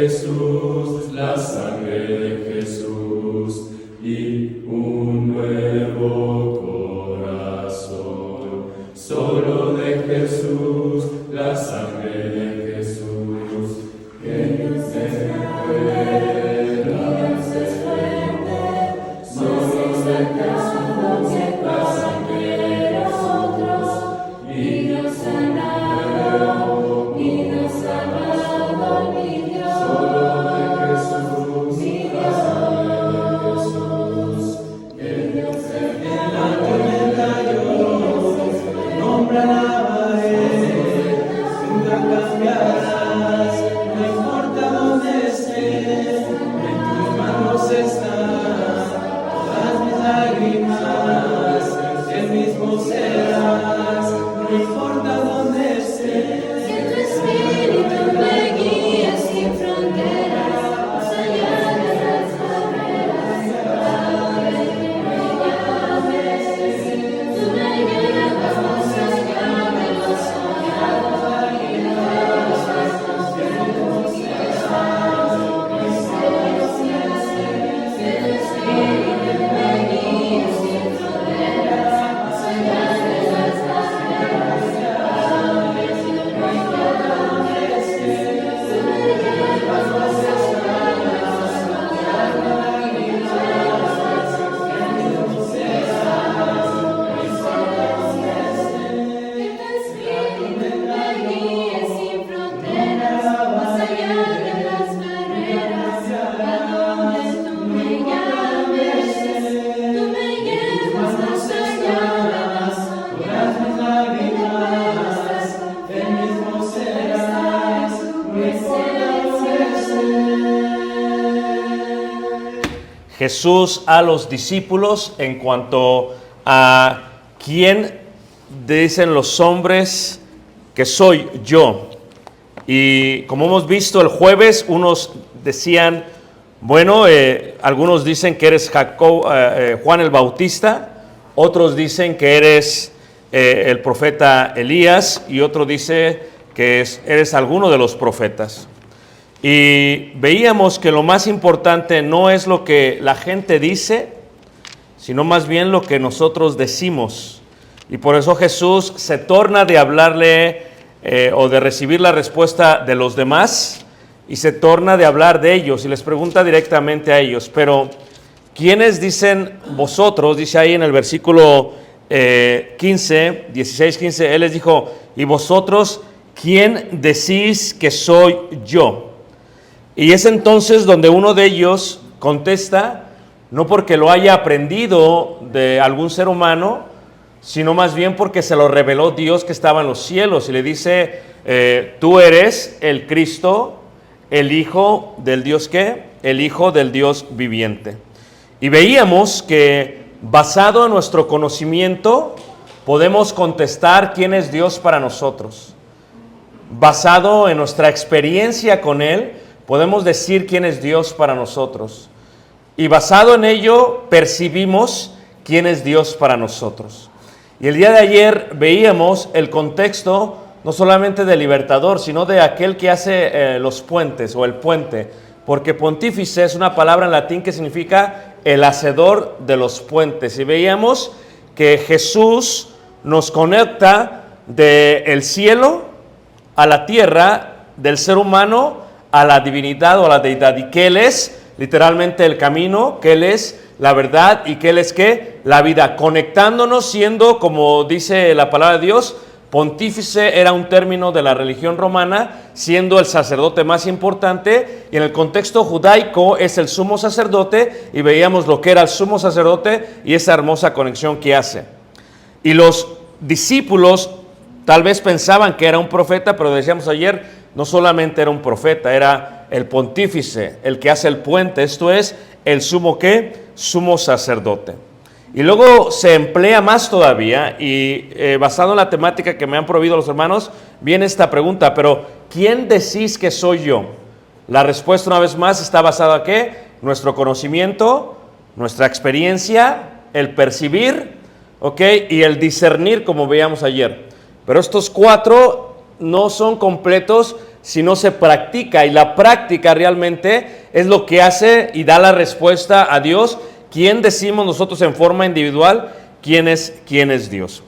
Jesús, la sangre de Jesús y un nuevo corazón. Solo de Jesús, la sangre de Jesús, que nos recuerda, nos esfuerza. Solo de Jesús, la sangre de nosotros, y nos sanará, y nos salvará, mi Dios. Solo de Jesús, mi Dios, que Dios en la tormenta yo nombra nunca cambiarás, no importa dónde esté, en tus manos están todas mis lágrimas, el mismo serás, no importa dónde esté. Que tu espíritu me guíe sin fronteras, más allá de las barreras, ahora que me llames, tú me llevas más allá de lo soñado, y de los pasos que hemos llevado, mis delicias. Que tu espíritu me guíe sin fronteras, más allá de las barreras, ahora que me llames, tú me llevas más allá de lo soñado, y de los pasos que hemos llevado, mis delicias. Que tu espíritu me guíe sin fronteras, más allá de las barreras, a donde tú me llames, tú me llevas más allá de las soñadas, y de los pasos que El mismo serás, no mis delicias. Jesús a los discípulos en cuanto a quién dicen los hombres que soy yo. Y como hemos visto el jueves, unos decían, bueno, algunos dicen que eres Juan el Bautista, otros dicen que eres el profeta Elías, y otro dice que eres alguno de los profetas. Y veíamos que lo más importante no es lo que la gente dice, sino más bien lo que nosotros decimos. Y por eso Jesús se torna de hablarle o de recibir la respuesta de los demás y se torna de hablar de ellos y les pregunta directamente a ellos. Pero, ¿quiénes dicen vosotros? Dice ahí en el versículo 16-15, Él les dijo, ¿y vosotros quién decís que soy yo? Y es entonces donde uno de ellos contesta, no porque lo haya aprendido de algún ser humano, sino más bien porque se lo reveló Dios que estaba en los cielos, y le dice, tú eres el Cristo, el Hijo del Dios ¿qué? El Hijo del Dios viviente. Y veíamos que basado en nuestro conocimiento podemos contestar quién es Dios para nosotros. Basado en nuestra experiencia con Él, podemos decir quién es Dios para nosotros. Y basado en ello, percibimos quién es Dios para nosotros. Y el día de ayer veíamos el contexto, no solamente del libertador, sino de aquel que hace los puentes o el puente. Porque pontífice es una palabra en latín que significa el hacedor de los puentes. Y veíamos que Jesús nos conecta del cielo a la tierra, del ser humano a la divinidad o a la deidad, y que Él es literalmente el camino, que Él es la verdad y que Él es ¿qué? La vida, conectándonos, siendo, como dice la palabra de Dios, pontífice era un término de la religión romana, siendo el sacerdote más importante, y en el contexto judaico es el sumo sacerdote, y veíamos lo que era el sumo sacerdote y esa hermosa conexión que hace. Y los discípulos tal vez pensaban que era un profeta, pero decíamos ayer, no solamente era un profeta, era el pontífice, el que hace el puente, esto es, el sumo ¿qué? Sumo sacerdote. Y luego se emplea más todavía, y basado en la temática que me han prohibido los hermanos, viene esta pregunta, pero ¿quién decís que soy yo? La respuesta una vez más está basada en ¿qué? Nuestro conocimiento, nuestra experiencia, el percibir, ¿ok? Y el discernir, como veíamos ayer. Pero estos cuatro no son completos si no se practica. Y la práctica realmente es lo que hace y da la respuesta a Dios. ¿Quién decimos nosotros en forma individual? ¿Quién es Dios?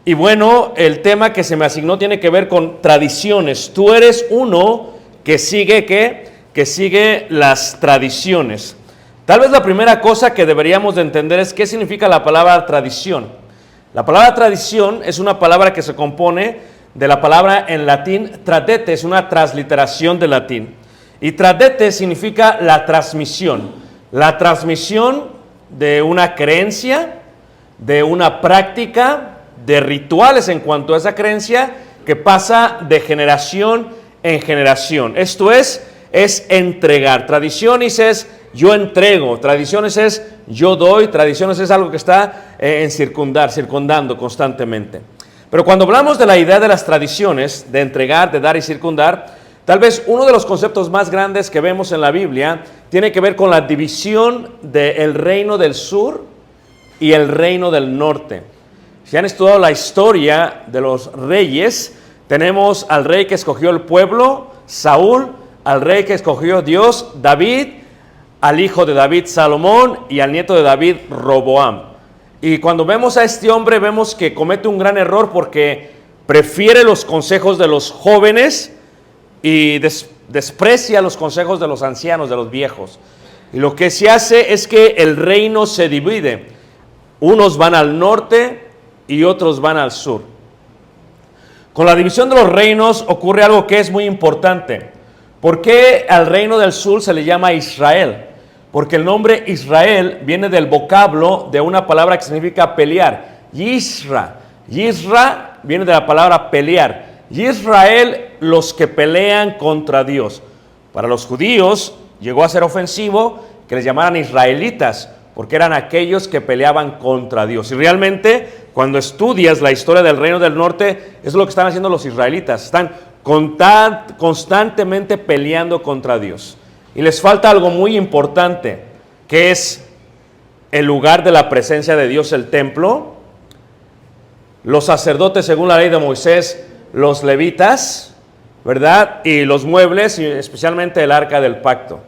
Y bueno, el tema que se me asignó tiene que ver con tradiciones. Tú eres uno que sigue, ¿qué? Que sigue las tradiciones. Tal vez la primera cosa que deberíamos de entender es qué significa la palabra tradición. La palabra tradición es una palabra que se compone de la palabra en latín tradete, es una transliteración del latín. Y tradete significa la transmisión de una creencia, de una práctica, de rituales en cuanto a esa creencia que pasa de generación en generación. Esto es entregar. Tradiciones es yo entrego, tradiciones es yo doy, tradiciones es algo que está circundando constantemente. Pero cuando hablamos de la idea de las tradiciones, de entregar, de dar y circundar, tal vez uno de los conceptos más grandes que vemos en la Biblia tiene que ver con la división del reino del sur y el reino del norte. Si han estudiado la historia de los reyes, tenemos al rey que escogió el pueblo, Saúl, al rey que escogió Dios, David, al hijo de David, Salomón, y al nieto de David, Roboam. Y cuando vemos a este hombre, vemos que comete un gran error porque prefiere los consejos de los jóvenes y desprecia los consejos de los ancianos, de los viejos. Y lo que se hace es que el reino se divide. Unos van al norte y otros van al sur. Con la división de los reinos ocurre algo que es muy importante. ¿Por qué al reino del sur se le llama Israel? Porque el nombre Israel viene del vocablo de una palabra que significa pelear. Yisra. Yisra viene de la palabra pelear. Israel, los que pelean contra Dios. Para los judíos llegó a ser ofensivo que les llamaran israelitas, porque eran aquellos que peleaban contra Dios. Y realmente, cuando estudias la historia del reino del norte, es lo que están haciendo los israelitas. Están constantemente peleando contra Dios. Y les falta algo muy importante, que es el lugar de la presencia de Dios, el templo. Los sacerdotes, según la ley de Moisés, los levitas, ¿verdad? Y los muebles, y especialmente el arca del pacto.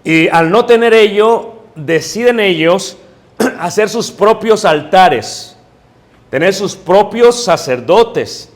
Y al no tener ello, deciden ellos hacer sus propios altares, tener sus propios sacerdotes,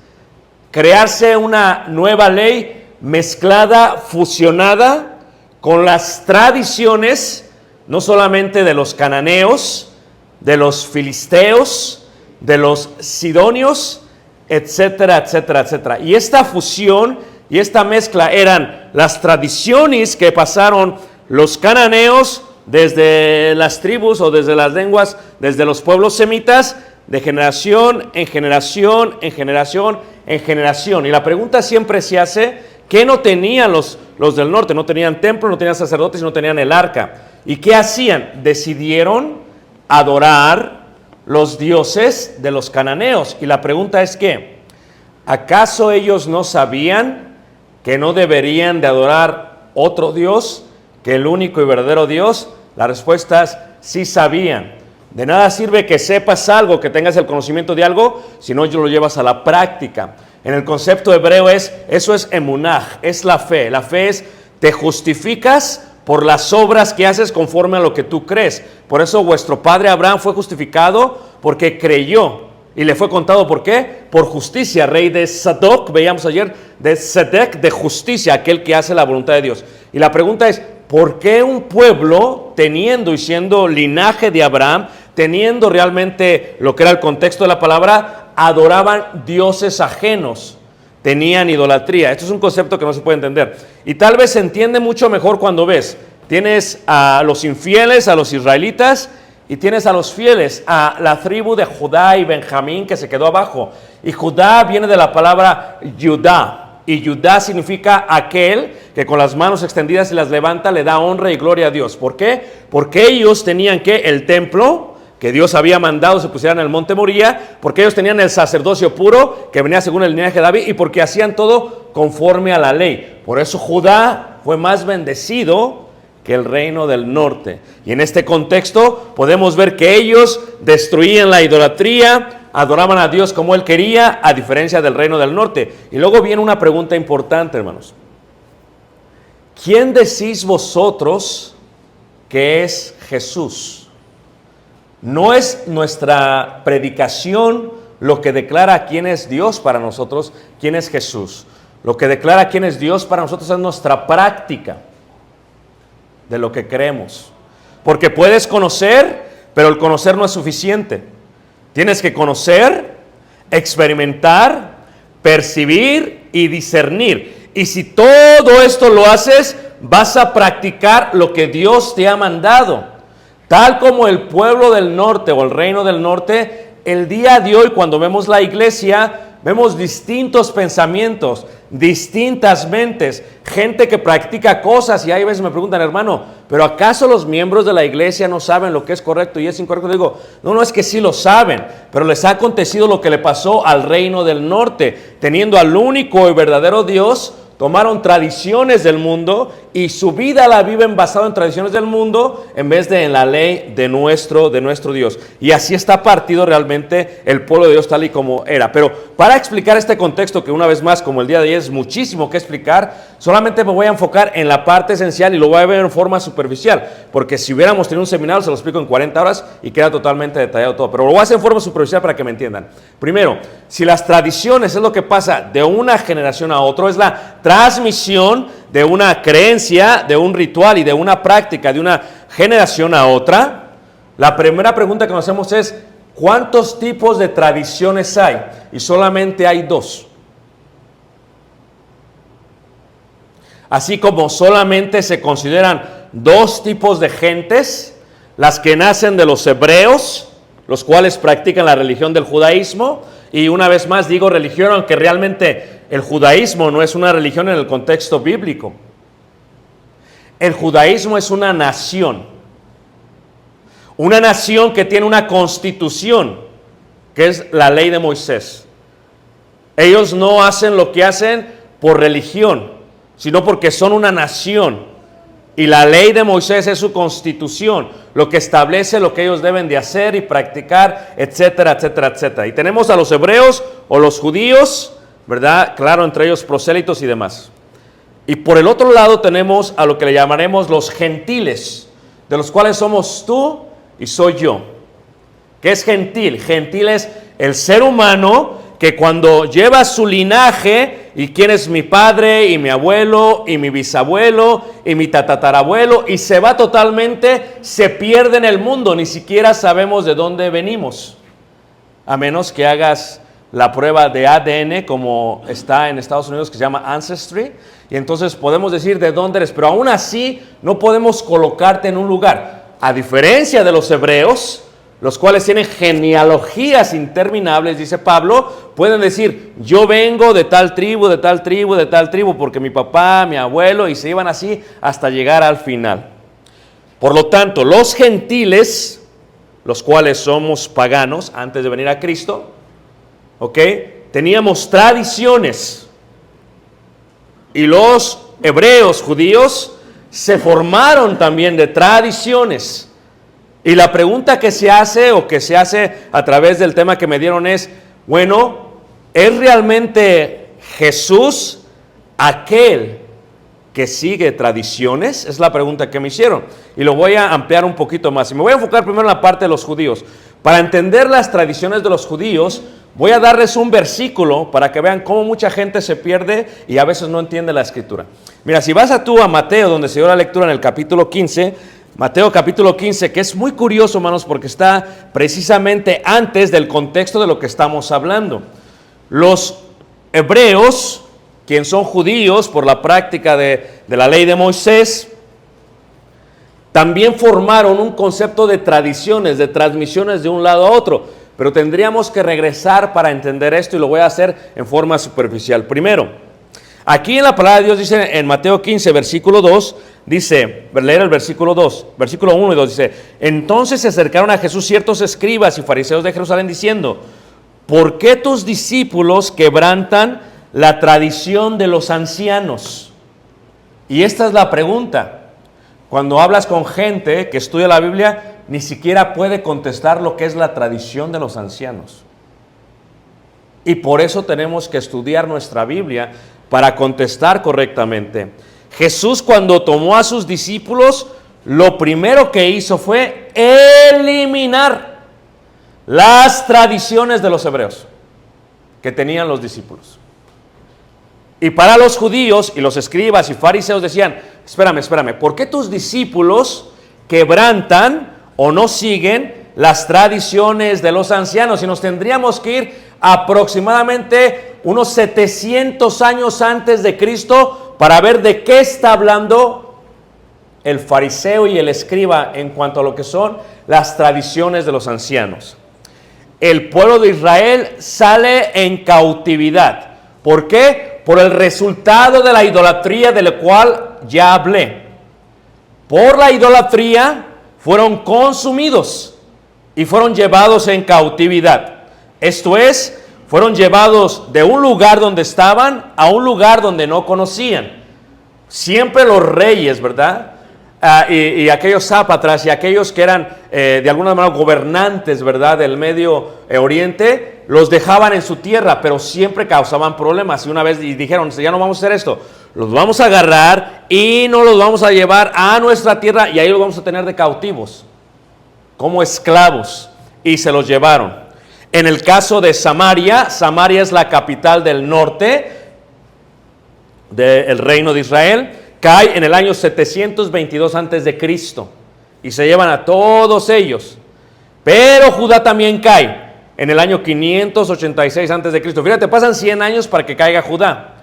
crearse una nueva ley mezclada, fusionada con las tradiciones, no solamente de los cananeos, de los filisteos, de los sidonios, etcétera, etcétera, etcétera. Y esta fusión y esta mezcla eran las tradiciones que pasaron los cananeos desde las tribus o desde las lenguas, desde los pueblos semitas, de generación en generación, en generación, en generación. Y la pregunta siempre se hace, ¿qué no tenían los del norte? No tenían templo, no tenían sacerdotes, no tenían el arca. ¿Y qué hacían? Decidieron adorar los dioses de los cananeos. Y la pregunta es ¿qué? ¿Acaso ellos no sabían que no deberían de adorar otro Dios que el único y verdadero Dios? La respuesta es sí sabían. De nada sirve que sepas algo, que tengas el conocimiento de algo, si no lo llevas a la práctica. En el concepto hebreo eso es emunaj, es la fe. La fe es te justificas por las obras que haces conforme a lo que tú crees. Por eso vuestro padre Abraham fue justificado porque creyó. Y le fue contado, ¿por qué? Por justicia, rey de Sadoc, veíamos ayer, de Sedec, de justicia, aquel que hace la voluntad de Dios. Y la pregunta es, ¿por qué un pueblo, teniendo y siendo linaje de Abraham, teniendo realmente lo que era el contexto de la palabra, adoraban dioses ajenos? Tenían idolatría. Esto es un concepto que no se puede entender. Y tal vez se entiende mucho mejor cuando ves, tienes a los infieles, a los israelitas, y tienes a los fieles, a la tribu de Judá y Benjamín que se quedó abajo. Y Judá viene de la palabra Judá. Y Judá significa aquel que con las manos extendidas y las levanta le da honra y gloria a Dios. ¿Por qué? Porque ellos tenían que el templo que Dios había mandado se pusieran en el monte Moría, porque ellos tenían el sacerdocio puro que venía según el linaje de David y porque hacían todo conforme a la ley. Por eso Judá fue más bendecido que el reino del norte. Y en este contexto podemos ver que ellos destruían la idolatría, adoraban a Dios como Él quería, a diferencia del reino del norte. Y luego viene una pregunta importante, hermanos. ¿quién decís vosotros que es Jesús? No es nuestra predicación lo que declara quién es Dios para nosotros, quién es Jesús. Lo que declara quién es Dios para nosotros es nuestra práctica de lo que creemos. Porque puedes conocer, pero el conocer no es suficiente. Tienes que conocer, experimentar, percibir y discernir. Y si todo esto lo haces, vas a practicar lo que Dios te ha mandado. Tal como el pueblo del norte o el reino del norte, el día de hoy cuando vemos la iglesia, vemos distintos pensamientos, distintas mentes, gente que practica cosas y hay veces me preguntan, hermano, ¿pero acaso los miembros de la iglesia no saben lo que es correcto y es incorrecto? Digo, no es que sí lo saben, pero les ha acontecido lo que le pasó al reino del norte, teniendo al único y verdadero Dios. Tomaron tradiciones del mundo y su vida la viven basada en tradiciones del mundo en vez de en la ley de nuestro Dios. Y así está partido realmente el pueblo de Dios tal y como era. Pero para explicar este contexto, que una vez más, como el día de hoy es muchísimo que explicar, solamente me voy a enfocar en la parte esencial y lo voy a ver en forma superficial. Porque si hubiéramos tenido un seminario, se lo explico en 40 horas y queda totalmente detallado todo. Pero lo voy a hacer en forma superficial para que me entiendan. Primero, si las tradiciones es lo que pasa de una generación a otra, es la transmisión de una creencia, de un ritual y de una práctica de una generación a otra, la primera pregunta que nos hacemos es, ¿cuántos tipos de tradiciones hay? Y solamente hay 2. Así como solamente se consideran 2 tipos de gentes, las que nacen de los hebreos, los cuales practican la religión del judaísmo, y una vez más digo religión, aunque realmente el judaísmo no es una religión en el contexto bíblico. El judaísmo es una nación que tiene una constitución, que es la ley de Moisés. Ellos no hacen lo que hacen por religión, sino porque son una nación. Y la ley de Moisés es su constitución, lo que establece lo que ellos deben de hacer y practicar, etcétera, etcétera, etcétera. Y tenemos a los hebreos o los judíos, ¿verdad? Claro, entre ellos prosélitos y demás. Y por el otro lado tenemos a lo que le llamaremos los gentiles, de los cuales somos tú y soy yo. ¿Qué es gentil? Gentil es el ser humano que cuando lleva su linaje, y quién es mi padre, y mi abuelo, y mi bisabuelo, y mi tatarabuelo, y se va totalmente, se pierde en el mundo, ni siquiera sabemos de dónde venimos, a menos que hagas la prueba de ADN, como está en Estados Unidos, que se llama Ancestry, y entonces podemos decir de dónde eres, pero aún así no podemos colocarte en un lugar, a diferencia de los hebreos, los cuales tienen genealogías interminables, dice Pablo, pueden decir, yo vengo de tal tribu, de tal tribu, de tal tribu, porque mi papá, mi abuelo, y se iban así hasta llegar al final. Por lo tanto, los gentiles, los cuales somos paganos antes de venir a Cristo, ¿ok? Teníamos tradiciones, y los hebreos, judíos, se formaron también de tradiciones. Y la pregunta que se hace o que se hace a través del tema que me dieron es, bueno, ¿es realmente Jesús aquel que sigue tradiciones? Es la pregunta que me hicieron. Y lo voy a ampliar un poquito más. Y me voy a enfocar primero en la parte de los judíos. Para entender las tradiciones de los judíos, voy a darles un versículo para que vean cómo mucha gente se pierde y a veces no entiende la escritura. Mira, si vas a Mateo, donde se dio la lectura en el capítulo 15, Mateo capítulo 15, que es muy curioso, hermanos, porque está precisamente antes del contexto de lo que estamos hablando. Los hebreos, quienes son judíos por la práctica de la ley de Moisés, también formaron un concepto de tradiciones, de transmisiones de un lado a otro. Pero tendríamos que regresar para entender esto y lo voy a hacer en forma superficial. Primero, aquí en la palabra de Dios dice en Mateo 15, versículo 2, dice, leer el versículo 2, versículo 1 y 2, dice, entonces se acercaron a Jesús ciertos escribas y fariseos de Jerusalén diciendo, ¿por qué tus discípulos quebrantan la tradición de los ancianos? Y esta es la pregunta. Cuando hablas con gente que estudia la Biblia, ni siquiera puede contestar lo que es la tradición de los ancianos. Y por eso tenemos que estudiar nuestra Biblia para contestar correctamente. Jesús, cuando tomó a sus discípulos, lo primero que hizo fue eliminar las tradiciones de los hebreos que tenían los discípulos. Y para los judíos y los escribas y fariseos decían, espérame, ¿por qué tus discípulos quebrantan o no siguen las tradiciones de los ancianos? Y nos tendríamos que ir aproximadamente unos 700 años antes de Cristo para ver de qué está hablando el fariseo y el escriba en cuanto a lo que son las tradiciones de los ancianos. El pueblo de Israel sale en cautividad. ¿Por qué? Por el resultado de la idolatría de la cual ya hablé. Por la idolatría fueron consumidos y fueron llevados en cautividad. Esto es, fueron llevados de un lugar donde estaban a un lugar donde no conocían. Siempre los reyes, ¿verdad? Y aquellos sátrapas y aquellos que eran de alguna manera gobernantes, ¿verdad?, del Medio Oriente, los dejaban en su tierra, pero siempre causaban problemas. Y una vez dijeron, ya no vamos a hacer esto, los vamos a agarrar y nos los vamos a llevar a nuestra tierra y ahí los vamos a tener de cautivos, como esclavos, y se los llevaron. En el caso de Samaria, Samaria es la capital del norte del reino de Israel, cae en el año 722 antes de Cristo y se llevan a todos ellos. Pero Judá también cae en el año 586 antes de Cristo. Fíjate, pasan 100 años para que caiga Judá.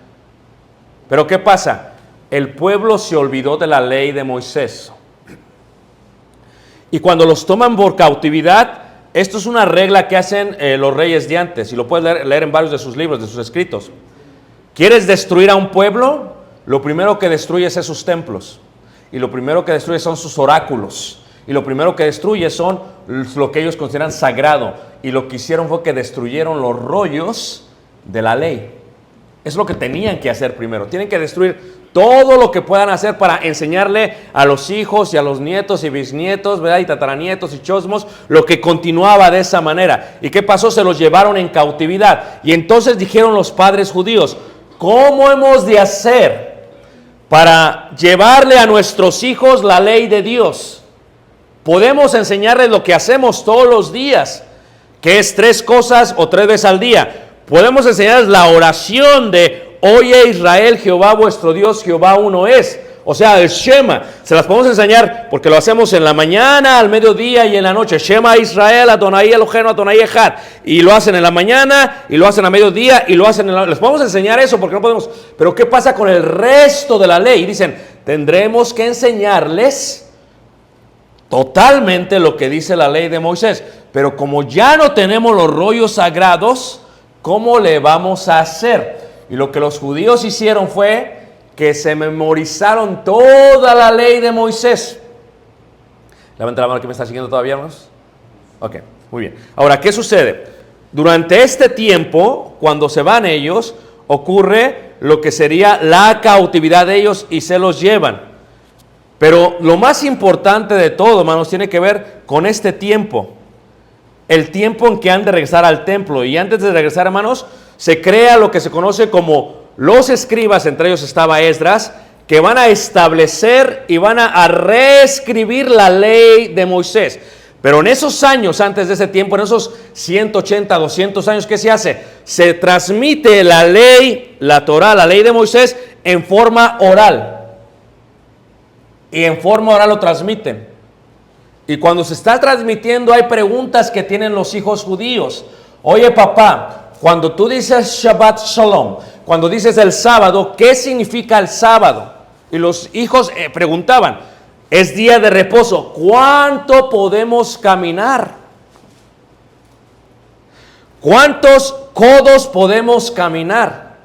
Pero ¿qué pasa? El pueblo se olvidó de la ley de Moisés. Y cuando los toman por cautividad, esto es una regla que hacen los reyes de antes, y lo puedes leer en varios de sus libros, de sus escritos. ¿Quieres destruir a un pueblo? Lo primero que destruyes es sus templos, y lo primero que destruyes son sus oráculos, y lo primero que destruyes son lo que ellos consideran sagrado, y lo que hicieron fue que destruyeron los rollos de la ley. Es lo que tenían que hacer primero. Tienen que destruir todo lo que puedan hacer para enseñarle a los hijos y a los nietos y bisnietos, ¿verdad?, y tataranietos y chosmos, lo que continuaba de esa manera. ¿Y qué pasó? Se los llevaron en cautividad. Y entonces dijeron los padres judíos, ¿cómo hemos de hacer para llevarle a nuestros hijos la ley de Dios? Podemos enseñarles lo que hacemos todos los días, que es 3 cosas o 3 veces al día. Podemos enseñarles la oración de oye Israel, Jehová vuestro Dios, Jehová uno es. O sea, el Shema. Se las podemos enseñar porque lo hacemos en la mañana, al mediodía y en la noche. Shema Israel, Adonai Eloheinu, Adonai Echad. Y lo hacen en la mañana, y lo hacen a mediodía, y lo hacen en la... Les podemos enseñar eso porque no podemos... Pero ¿qué pasa con el resto de la ley? Dicen, tendremos que enseñarles totalmente lo que dice la ley de Moisés. Pero como ya no tenemos los rollos sagrados, ¿cómo le vamos a hacer? Y lo que los judíos hicieron fue que se memorizaron toda la ley de Moisés. Levanta la mano que me está siguiendo todavía, hermanos. Ok, muy bien. Ahora, ¿qué sucede? Durante este tiempo, cuando se van ellos, ocurre lo que sería la cautividad de ellos y se los llevan. Pero lo más importante de todo, hermanos, tiene que ver con este tiempo. El tiempo en que han de regresar al templo. Y antes de regresar, hermanos, se crea lo que se conoce como los escribas, entre ellos estaba Esdras, que van a establecer y van a reescribir la ley de Moisés. Pero en esos años, antes de ese tiempo, en esos 180, 200 años, ¿qué se hace? Se transmite la ley, la Torá, la ley de Moisés, en forma oral. Y en forma oral lo transmiten. Y cuando se está transmitiendo hay preguntas que tienen los hijos judíos. Oye, papá, cuando tú dices Shabbat Shalom, cuando dices el sábado, ¿qué significa el sábado? Y los hijos preguntaban, es día de reposo, ¿cuánto podemos caminar? ¿Cuántos codos podemos caminar?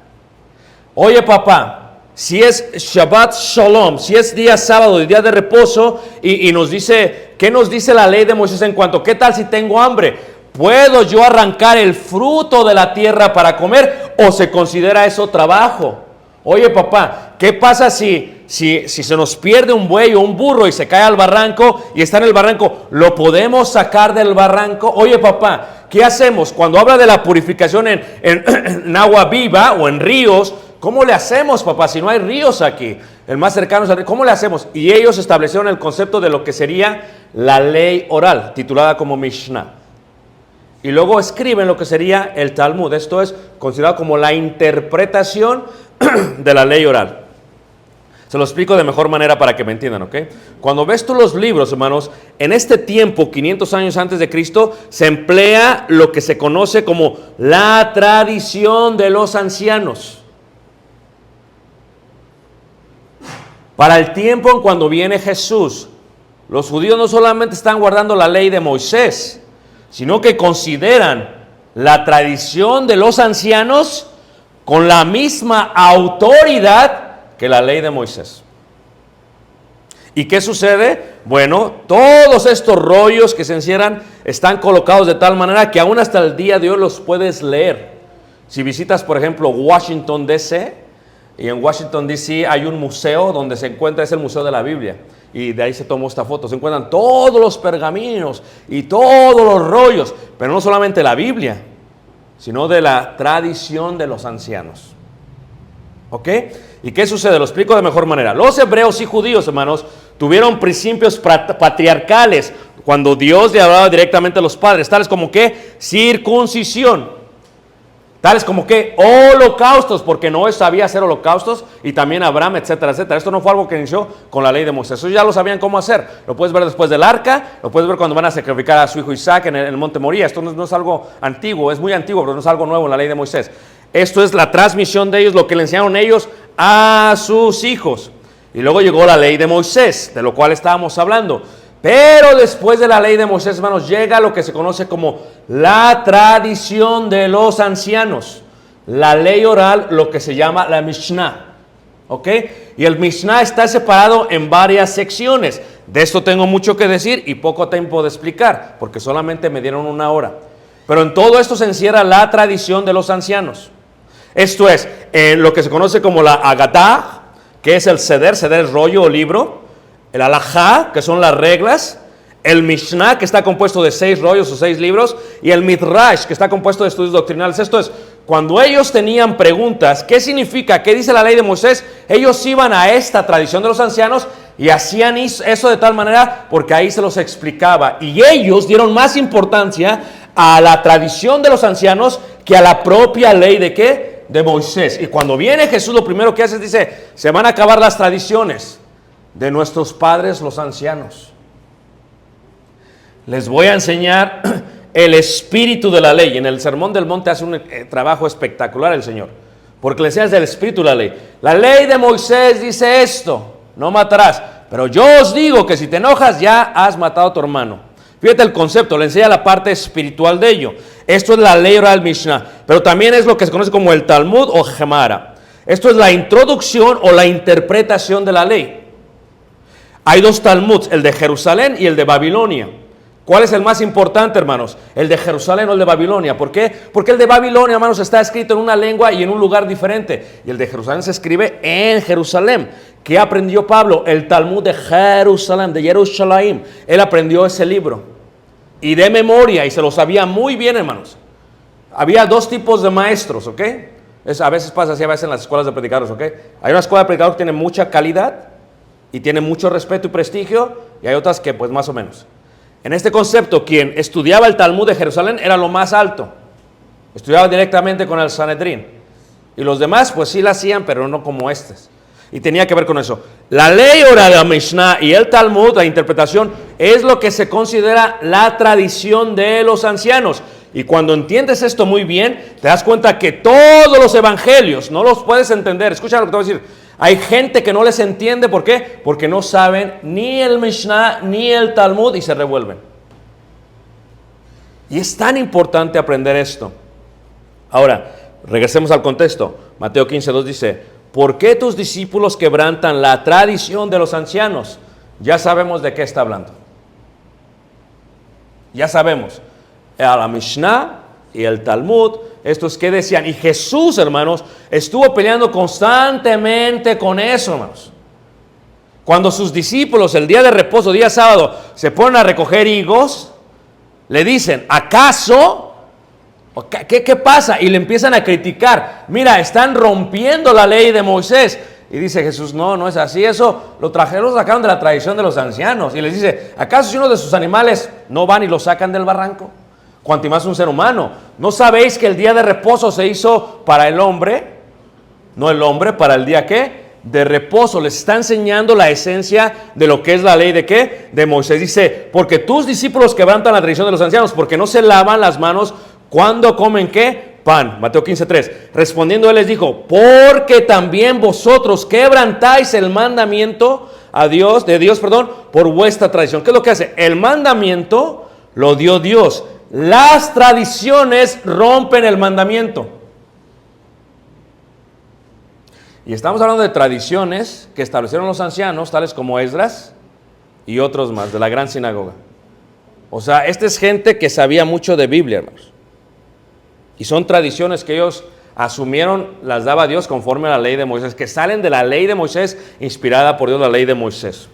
Oye, papá, si es Shabbat Shalom, si es día sábado y día de reposo, y nos dice, ¿qué nos dice la ley de Moisés en cuanto? ¿Qué tal si tengo hambre? ¿Puedo yo arrancar el fruto de la tierra para comer o se considera eso trabajo? Oye, papá, ¿qué pasa si se nos pierde un buey o un burro y se cae al barranco y está en el barranco? ¿Lo podemos sacar del barranco? Oye, papá, ¿qué hacemos? Cuando habla de la purificación en agua viva o en ríos, ¿cómo le hacemos, papá, si no hay ríos aquí? El más cercano es el río. ¿Cómo le hacemos? Y ellos establecieron el concepto de lo que sería la ley oral, titulada como Mishnah. Y luego escriben lo que sería el Talmud. Esto es considerado como la interpretación de la ley oral. Se lo explico de mejor manera para que me entiendan, ¿ok? Cuando ves tú los libros, hermanos, en este tiempo, 500 años antes de Cristo, se emplea lo que se conoce como la tradición de los ancianos. Para el tiempo en cuando viene Jesús, los judíos no solamente están guardando la ley de Moisés, sino que consideran la tradición de los ancianos con la misma autoridad que la ley de Moisés. ¿Y qué sucede? Bueno, todos estos rollos que se encierran están colocados de tal manera que aún hasta el día de hoy los puedes leer. Si visitas, por ejemplo, Washington, D.C., y en Washington, D.C. hay un museo donde se encuentra, es el Museo de la Biblia, y de ahí se tomó esta foto. Se encuentran todos los pergaminos y todos los rollos, pero no solamente la Biblia, sino de la tradición de los ancianos. ¿Ok? ¿Y qué sucede? Lo explico de mejor manera. Los hebreos y judíos, hermanos, tuvieron principios patriarcales cuando Dios le hablaba directamente a los padres, tales como que circuncisión, tales como que holocaustos, porque Noé sabía hacer holocaustos y también Abraham, etcétera, etcétera. Esto no fue algo que inició con la ley de Moisés. Eso ya lo sabían cómo hacer. Lo puedes ver después del arca, lo puedes ver cuando van a sacrificar a su hijo Isaac en el monte Moría. Esto no es algo antiguo, es muy antiguo, pero no es algo nuevo en la ley de Moisés. Esto es la transmisión de ellos, lo que le enseñaron ellos a sus hijos. Y luego llegó la ley de Moisés, de lo cual estábamos hablando. Pero después de la ley de Moisés, hermanos, llega lo que se conoce como la tradición de los ancianos. La ley oral, lo que se llama la Mishnah. ¿Ok? Y el Mishnah está separado en varias secciones. De esto tengo mucho que decir y poco tiempo de explicar, porque solamente me dieron una hora. Pero en todo esto se encierra la tradición de los ancianos. Esto es, lo que se conoce como la Agadah, que es el Seder es rollo o libro, el Alajá, que son las reglas, el Mishnah, que está compuesto de 6 rollos o 6 libros, y el Midrash, que está compuesto de estudios doctrinales. Esto es, cuando ellos tenían preguntas, ¿qué significa? ¿Qué dice la ley de Moisés? Ellos iban a esta tradición de los ancianos y hacían eso de tal manera porque ahí se los explicaba. Y ellos dieron más importancia a la tradición de los ancianos que a la propia ley de ¿qué? De Moisés. Y cuando viene Jesús, lo primero que hace es, dice, se van a acabar las tradiciones de nuestros padres los ancianos. Les voy a enseñar el espíritu de la ley. En el Sermón del Monte hace un trabajo espectacular el Señor, porque le enseñas el espíritu de la ley. La ley de Moisés dice esto: no matarás. Pero yo os digo que si te enojas ya has matado a tu hermano. Fíjate el concepto, le enseña la parte espiritual de ello. Esto es la ley oral Mishnah, pero también es lo que se conoce como el Talmud o Gemara. Esto es la introducción o la interpretación de la ley. Hay 2 Talmuds, el de Jerusalén y el de Babilonia. ¿Cuál es el más importante, hermanos? ¿El de Jerusalén o el de Babilonia? ¿Por qué? Porque el de Babilonia, hermanos, está escrito en una lengua y en un lugar diferente. Y el de Jerusalén se escribe en Jerusalén. ¿Qué aprendió Pablo? El Talmud de Jerusalén, de Jerusalén. Él aprendió ese libro. Y de memoria, y se lo sabía muy bien, hermanos. Había 2 tipos de maestros, ¿ok? A veces pasa así, a veces en las escuelas de predicadores, ¿ok? Hay una escuela de predicadores que tiene mucha calidad y tiene mucho respeto y prestigio, y hay otras que pues más o menos. En este concepto, quien estudiaba el Talmud de Jerusalén era lo más alto. Estudiaba directamente con el Sanedrín. Y los demás, pues sí la hacían, pero no como estos. Y tenía que ver con eso. La ley oral de la Mishnah y el Talmud, la interpretación, es lo que se considera la tradición de los ancianos. Y cuando entiendes esto muy bien, te das cuenta que todos los evangelios no los puedes entender. Escucha lo que te voy a decir. Hay gente que no les entiende, ¿por qué? Porque no saben ni el Mishnah ni el Talmud y se revuelven. Y es tan importante aprender esto. Ahora, regresemos al contexto. Mateo 15:2 dice: ¿por qué tus discípulos quebrantan la tradición de los ancianos? Ya sabemos de qué está hablando. Ya sabemos. A la Mishnah y el Talmud, estos que decían, y Jesús, hermanos, estuvo peleando constantemente con eso, hermanos. Cuando sus discípulos el día de reposo, día sábado, se ponen a recoger higos, le dicen, ¿acaso ¿Qué pasa? Y le empiezan a criticar. Mira, están rompiendo la ley de Moisés. Y dice Jesús, no es así. Eso lo sacaron de la tradición de los ancianos. Y les dice, ¿acaso si uno de sus animales no van y lo sacan del barranco? Cuanto más un ser humano. ¿No sabéis que el día de reposo se hizo para el hombre? No el hombre, para el día ¿qué? De reposo. Les está enseñando la esencia de lo que es la ley de ¿qué? De Moisés. Dice, porque tus discípulos quebrantan la tradición de los ancianos, porque no se lavan las manos cuando comen ¿qué? Pan. Mateo 15:3. Respondiendo él les dijo, porque también vosotros quebrantáis el mandamiento de Dios, por vuestra tradición. ¿Qué es lo que hace? El mandamiento lo dio Dios. Las tradiciones rompen el mandamiento. Y estamos hablando de tradiciones que establecieron los ancianos, tales como Esdras y otros más, de la gran sinagoga. O sea, esta es gente que sabía mucho de Biblia, hermanos. Y son tradiciones que ellos asumieron, las daba Dios conforme a la ley de Moisés, que salen de la ley de Moisés, inspirada por Dios, la ley de Moisés.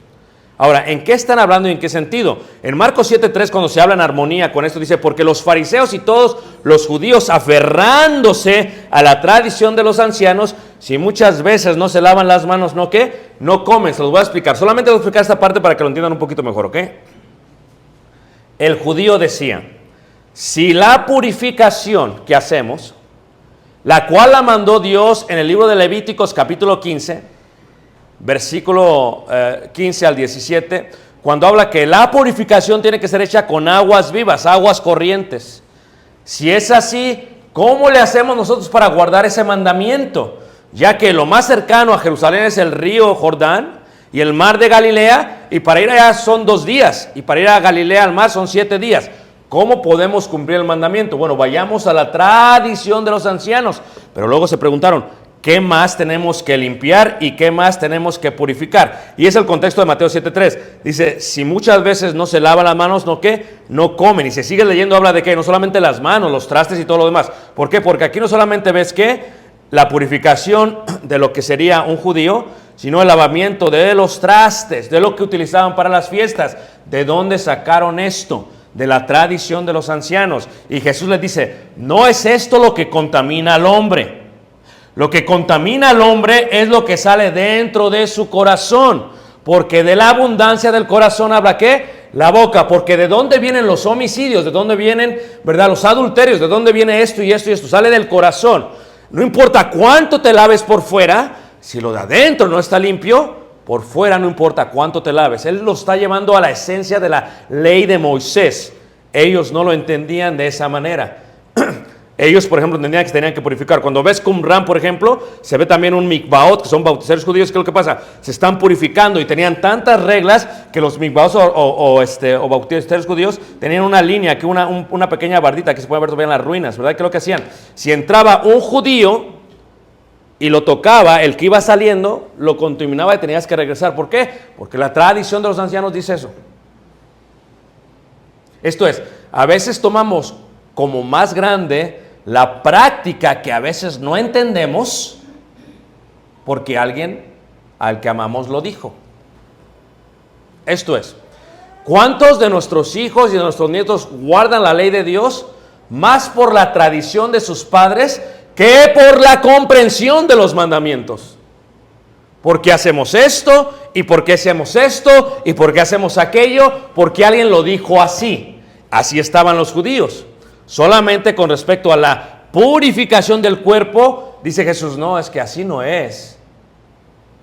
Ahora, ¿en qué están hablando y en qué sentido? En Marcos 7:3, cuando se habla en armonía con esto, dice, porque los fariseos y todos los judíos, aferrándose a la tradición de los ancianos, si muchas veces no se lavan las manos, ¿no qué? No comen. Se los voy a explicar. Solamente voy a explicar esta parte para que lo entiendan un poquito mejor, ¿ok? El judío decía, si la purificación que hacemos, la cual la mandó Dios en el libro de Levíticos capítulo 15, versículo 15 al 17, cuando habla que la purificación tiene que ser hecha con aguas vivas, aguas corrientes. Si es así, ¿cómo le hacemos nosotros para guardar ese mandamiento? Ya que lo más cercano a Jerusalén es el río Jordán y el mar de Galilea, y para ir allá son 2 días, y para ir a Galilea al mar son 7 días. ¿Cómo podemos cumplir el mandamiento? Bueno, vayamos a la tradición de los ancianos. Pero luego se preguntaron, ¿qué más tenemos que limpiar y qué más tenemos que purificar? Y es el contexto de Mateo 7:3. Dice, si muchas veces no se lavan las manos, ¿no qué? No comen. Y si sigues leyendo, habla de qué, no solamente las manos, los trastes y todo lo demás. ¿Por qué? Porque aquí no solamente ves que la purificación de lo que sería un judío, sino el lavamiento de los trastes, de lo que utilizaban para las fiestas. ¿De dónde sacaron esto? De la tradición de los ancianos. Y Jesús les dice, no es esto lo que contamina al hombre. Lo que contamina al hombre es lo que sale dentro de su corazón, porque de la abundancia del corazón habla ¿qué? La boca. Porque de dónde vienen los homicidios, de dónde vienen, ¿verdad? Los adulterios, de dónde viene esto y esto y esto, sale del corazón. No importa cuánto te laves por fuera, si lo de adentro no está limpio, por fuera no importa cuánto te laves. Él lo está llevando a la esencia de la ley de Moisés. Ellos no lo entendían de esa manera. Ellos, por ejemplo, entendían que tenían que purificar. Cuando ves Qumran, por ejemplo, se ve también un mikvaot, que son bautizadores judíos. ¿Qué es lo que pasa? Se están purificando y tenían tantas reglas que los mikvaot o bautizadores judíos tenían una línea, que una pequeña bardita que se puede ver todavía en las ruinas, ¿verdad? ¿Qué es lo que hacían? Si entraba un judío y lo tocaba, el que iba saliendo, lo contaminaba y tenías que regresar. ¿Por qué? Porque la tradición de los ancianos dice eso. Esto es, a veces tomamos como más grande la práctica que a veces no entendemos porque alguien al que amamos lo dijo. Esto es, ¿cuántos de nuestros hijos y de nuestros nietos guardan la ley de Dios más por la tradición de sus padres que por la comprensión de los mandamientos? ¿Por qué hacemos esto? ¿Y por qué hacemos esto? ¿Y por qué hacemos aquello? Porque alguien lo dijo así. Así estaban los judíos. Solamente con respecto a la purificación del cuerpo, dice Jesús, no, es que así no es.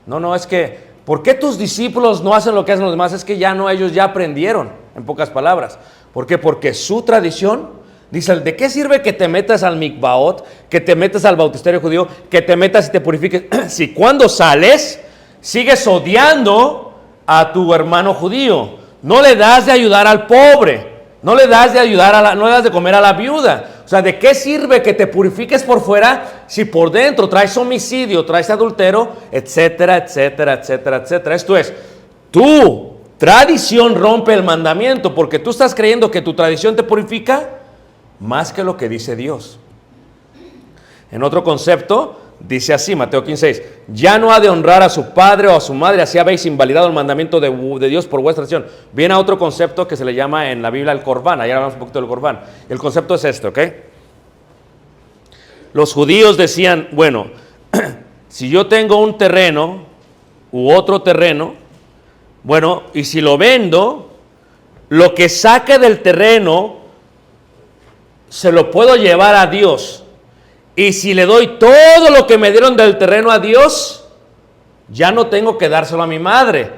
No, es que, ¿por qué tus discípulos no hacen lo que hacen los demás? Es que ya no, ellos ya aprendieron, en pocas palabras. ¿Por qué? Porque su tradición, dice, ¿de qué sirve que te metas al mikvaot, que te metas al bautisterio judío, que te metas y te purifiques? Si cuando sales, sigues odiando a tu hermano judío, no le das de ayudar al pobre, no le das de ayudar no le das de comer a la viuda. O sea, ¿de qué sirve que te purifiques por fuera si por dentro traes homicidio, traes adulterio, etcétera, etcétera, etcétera, etcétera? Esto es, tu tradición rompe el mandamiento porque tú estás creyendo que tu tradición te purifica más que lo que dice Dios. En otro concepto, dice así, Mateo 15:6, ya no ha de honrar a su padre o a su madre, así habéis invalidado el mandamiento de Dios por vuestra tradición. Viene a otro concepto que se le llama en la Biblia el Corbán. Ayer hablamos un poquito del Corbán. El concepto es este, ¿ok? los judíos decían, bueno, si yo tengo un terreno u otro terreno, bueno, y si lo vendo, lo que saque del terreno se lo puedo llevar a Dios. Y si le doy todo lo que me dieron del terreno a Dios, ya no tengo que dárselo a mi madre.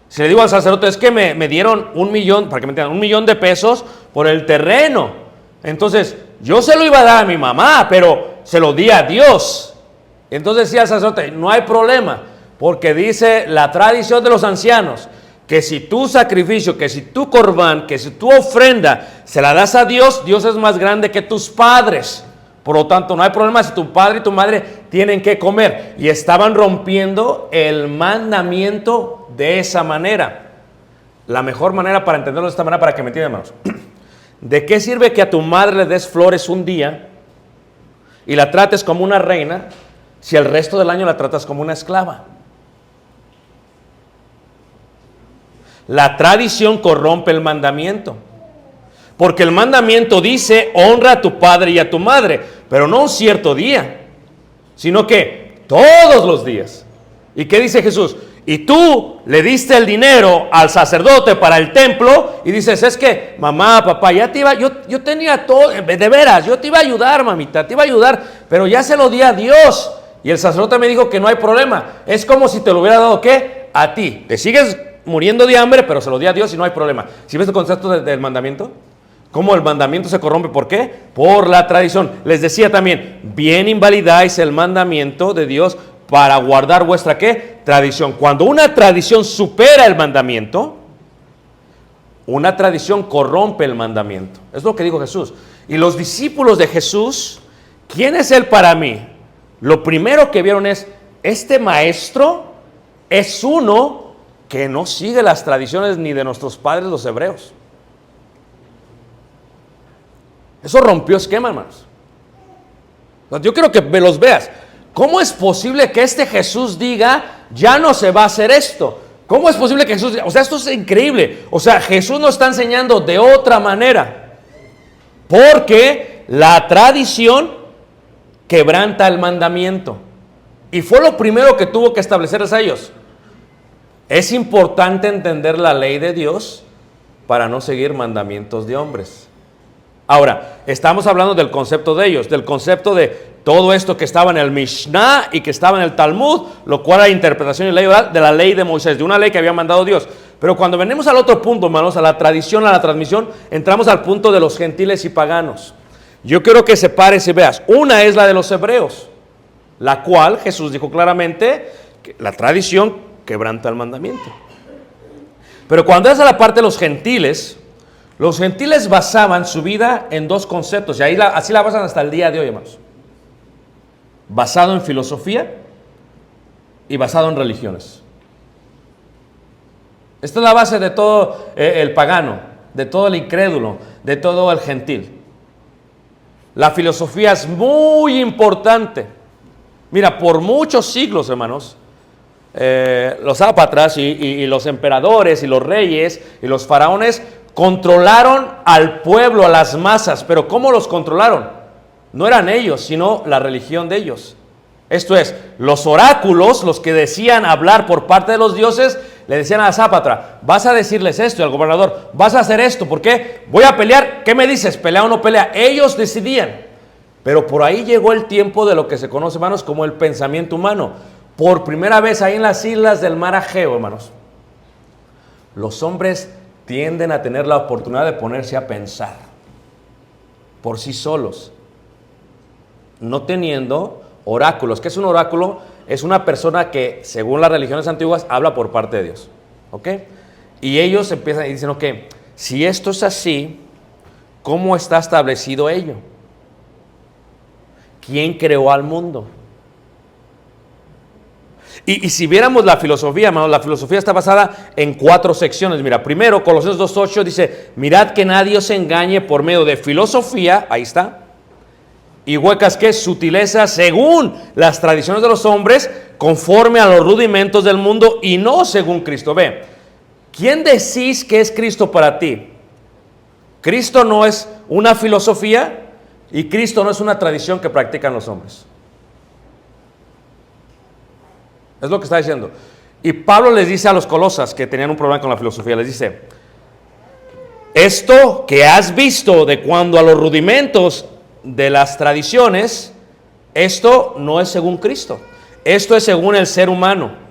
Si le digo al sacerdote, es que me dieron 1 millón, para que me entiendan, 1 millón de pesos por el terreno. Entonces, yo se lo iba a dar a mi mamá, pero se lo di a Dios. Entonces decía el sacerdote, no hay problema, porque dice la tradición de los ancianos, que si tu sacrificio, que si tu corbán, que si tu ofrenda se la das a Dios, Dios es más grande que tus padres. Por lo tanto, no hay problema si tu padre y tu madre tienen que comer. Y estaban rompiendo el mandamiento de esa manera. La mejor manera para entenderlo de esta manera, para que me entiendan, hermanos. ¿De qué sirve que a tu madre le des flores un día y la trates como una reina si el resto del año la tratas como una esclava? La tradición corrompe el mandamiento. Porque el mandamiento dice, honra a tu padre y a tu madre, pero no un cierto día, sino que todos los días. ¿Y qué dice Jesús? Y tú le diste el dinero al sacerdote para el templo y dices, es que mamá, papá, ya te iba, yo tenía todo, de veras, yo te iba a ayudar, mamita, te iba a ayudar, pero ya se lo di a Dios. Y el sacerdote me dijo que no hay problema. Es como si te lo hubiera dado, ¿qué? A ti. Te sigues muriendo de hambre, pero se lo di a Dios y no hay problema. ¿Sí ves el concepto del mandamiento? ¿Cómo el mandamiento se corrompe? ¿Por qué? Por la tradición. Les decía también, bien invalidáis el mandamiento de Dios para guardar vuestra, ¿qué? Tradición. Cuando una tradición supera el mandamiento, una tradición corrompe el mandamiento. Es lo que dijo Jesús. Y los discípulos de Jesús, ¿quién es Él para mí? Lo primero que vieron es, este maestro es uno que no sigue las tradiciones ni de nuestros padres los hebreos. Eso rompió esquema, hermanos. Yo quiero que me los veas. ¿Cómo es posible que este Jesús diga, ya no se va a hacer esto? ¿Cómo es posible que Jesús diga? O sea, esto es increíble. O sea, Jesús nos está enseñando de otra manera. Porque la tradición quebranta el mandamiento. Y fue lo primero que tuvo que establecerles a ellos. Es importante entender la ley de Dios para no seguir mandamientos de hombres. Ahora, estamos hablando del concepto de ellos, del concepto de todo esto que estaba en el Mishnah y que estaba en el Talmud, lo cual era interpretación y ley oral de la ley de Moisés, de una ley que había mandado Dios. Pero cuando venimos al otro punto, hermanos, a la tradición, a la transmisión, entramos al punto de los gentiles y paganos. Yo quiero que separes y veas. Una es la de los hebreos, la cual Jesús dijo claramente que la tradición quebranta el mandamiento. Pero cuando es a la parte de los gentiles basaban su vida en dos conceptos, y así la basan hasta el día de hoy, hermanos. Basado en filosofía y basado en religiones. Esta es la base de todo el pagano, de todo el incrédulo, de todo el gentil. La filosofía es muy importante. Mira, por muchos siglos, hermanos, los zápatras y los emperadores y los reyes y los faraones controlaron al pueblo, a las masas. Pero ¿cómo los controlaron? No eran ellos, sino la religión de ellos. Esto es, los oráculos, los que decían hablar por parte de los dioses, le decían a Zapatra, vas a decirles esto, y al gobernador, vas a hacer esto, ¿por qué? Voy a pelear, ¿qué me dices? ¿Pelea o no pelea? Ellos decidían. Pero por ahí llegó el tiempo de lo que se conoce, hermanos, como el pensamiento humano. Por primera vez ahí en las islas del mar Egeo, hermanos, los hombres tienden a tener la oportunidad de ponerse a pensar por sí solos, no teniendo oráculos. ¿Qué es un oráculo? Es una persona que, según las religiones antiguas, habla por parte de Dios. ¿Ok? Y ellos empiezan y dicen, ok, si esto es así, ¿cómo está establecido ello? ¿Quién creó al mundo? Y si viéramos la filosofía, hermanos, la filosofía está basada en 4 secciones. Mira, primero, Colosenses 2:8 dice, mirad que nadie os engañe por medio de filosofía, ahí está, y huecas, que sutileza, según las tradiciones de los hombres, conforme a los rudimentos del mundo y no según Cristo. Ve, ¿quién decís que es Cristo para ti? Cristo no es una filosofía, Y Cristo no es una tradición que practican los hombres. Es lo que está diciendo. Y Pablo les dice a los colosas que tenían un problema con la filosofía, les dice, esto que has visto de cuando a los rudimentos de las tradiciones, esto no es según Cristo, esto es según el ser humano.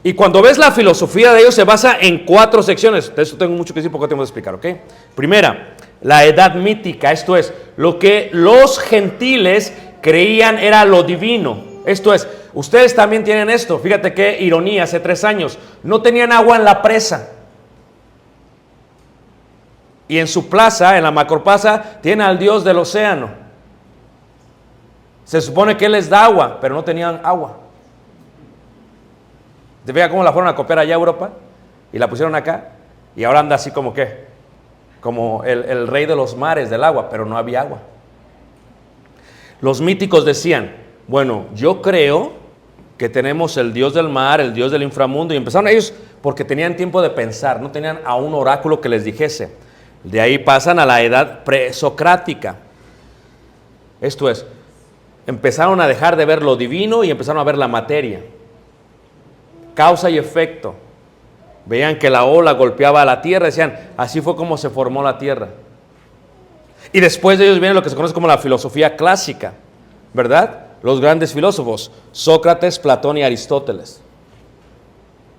Y cuando ves la filosofía de ellos se basa en 4 secciones, de eso tengo mucho que decir porque tengo que explicar, ¿ok? Primera, la edad mítica, esto es, lo que los gentiles creían era lo divino. Esto es, ustedes también tienen esto. Fíjate qué ironía, hace 3 años no tenían agua en la presa. Y en su plaza, en la macroplaza, tienen al Dios del océano. Se supone que Él les da agua, pero no tenían agua. ¿Te fijas cómo la fueron a copiar allá a Europa? Y la pusieron acá. Y ahora anda así como que, como el rey de los mares del agua, pero no había agua. Los míticos decían, bueno, yo creo que tenemos el Dios del mar, el Dios del inframundo, y empezaron ellos porque tenían tiempo de pensar, no tenían a un oráculo que les dijese. De ahí pasan a la edad presocrática. Esto es, empezaron a dejar de ver lo divino y empezaron a ver la materia. Causa y efecto. Veían que la ola golpeaba a la tierra, decían, así fue como se formó la tierra. Y después de ellos viene lo que se conoce como la filosofía clásica, ¿verdad? Los grandes filósofos, Sócrates, Platón y Aristóteles.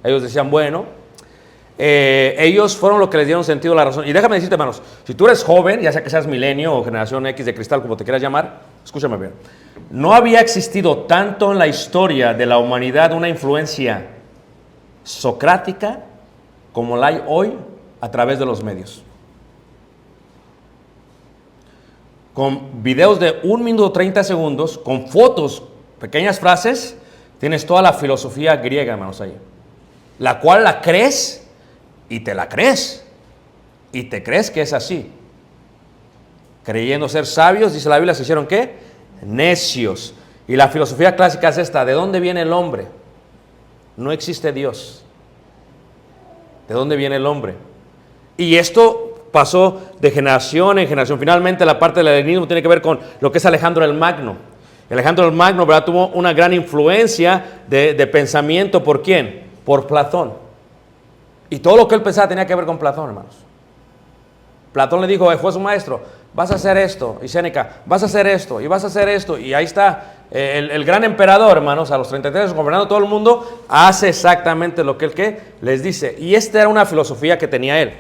Ellos decían, bueno, ellos fueron lo que les dieron sentido a la razón. Y déjame decirte, hermanos, si tú eres joven, ya sea que seas milenio o generación X de cristal, como te quieras llamar, escúchame bien. No había existido tanto en la historia de la humanidad una influencia socrática como la hay hoy a través de los medios. Con videos de 1 minuto 30 segundos, con fotos, pequeñas frases, tienes toda la filosofía griega, hermanos, ahí. La cual la crees y te la crees. Y te crees que es así. Creyendo ser sabios, dice la Biblia, ¿se hicieron qué? Necios. Y la filosofía clásica es esta, ¿de dónde viene el hombre? No existe Dios. ¿De dónde viene el hombre? Y esto pasó de generación en generación. Finalmente la parte del helenismo tiene que ver con lo que es Alejandro el Magno. Alejandro el Magno, ¿verdad?, tuvo una gran influencia de pensamiento. ¿Por quién? Por Platón. Y todo lo que él pensaba tenía que ver con Platón, hermanos. Platón le dijo, fue su maestro, vas a hacer esto. Y Séneca, vas a hacer esto, y vas a hacer esto. Y ahí está el gran emperador, hermanos, a los 33, gobernando todo el mundo, hace exactamente lo que él ¿qué? Les dice. Y esta era una filosofía que tenía él.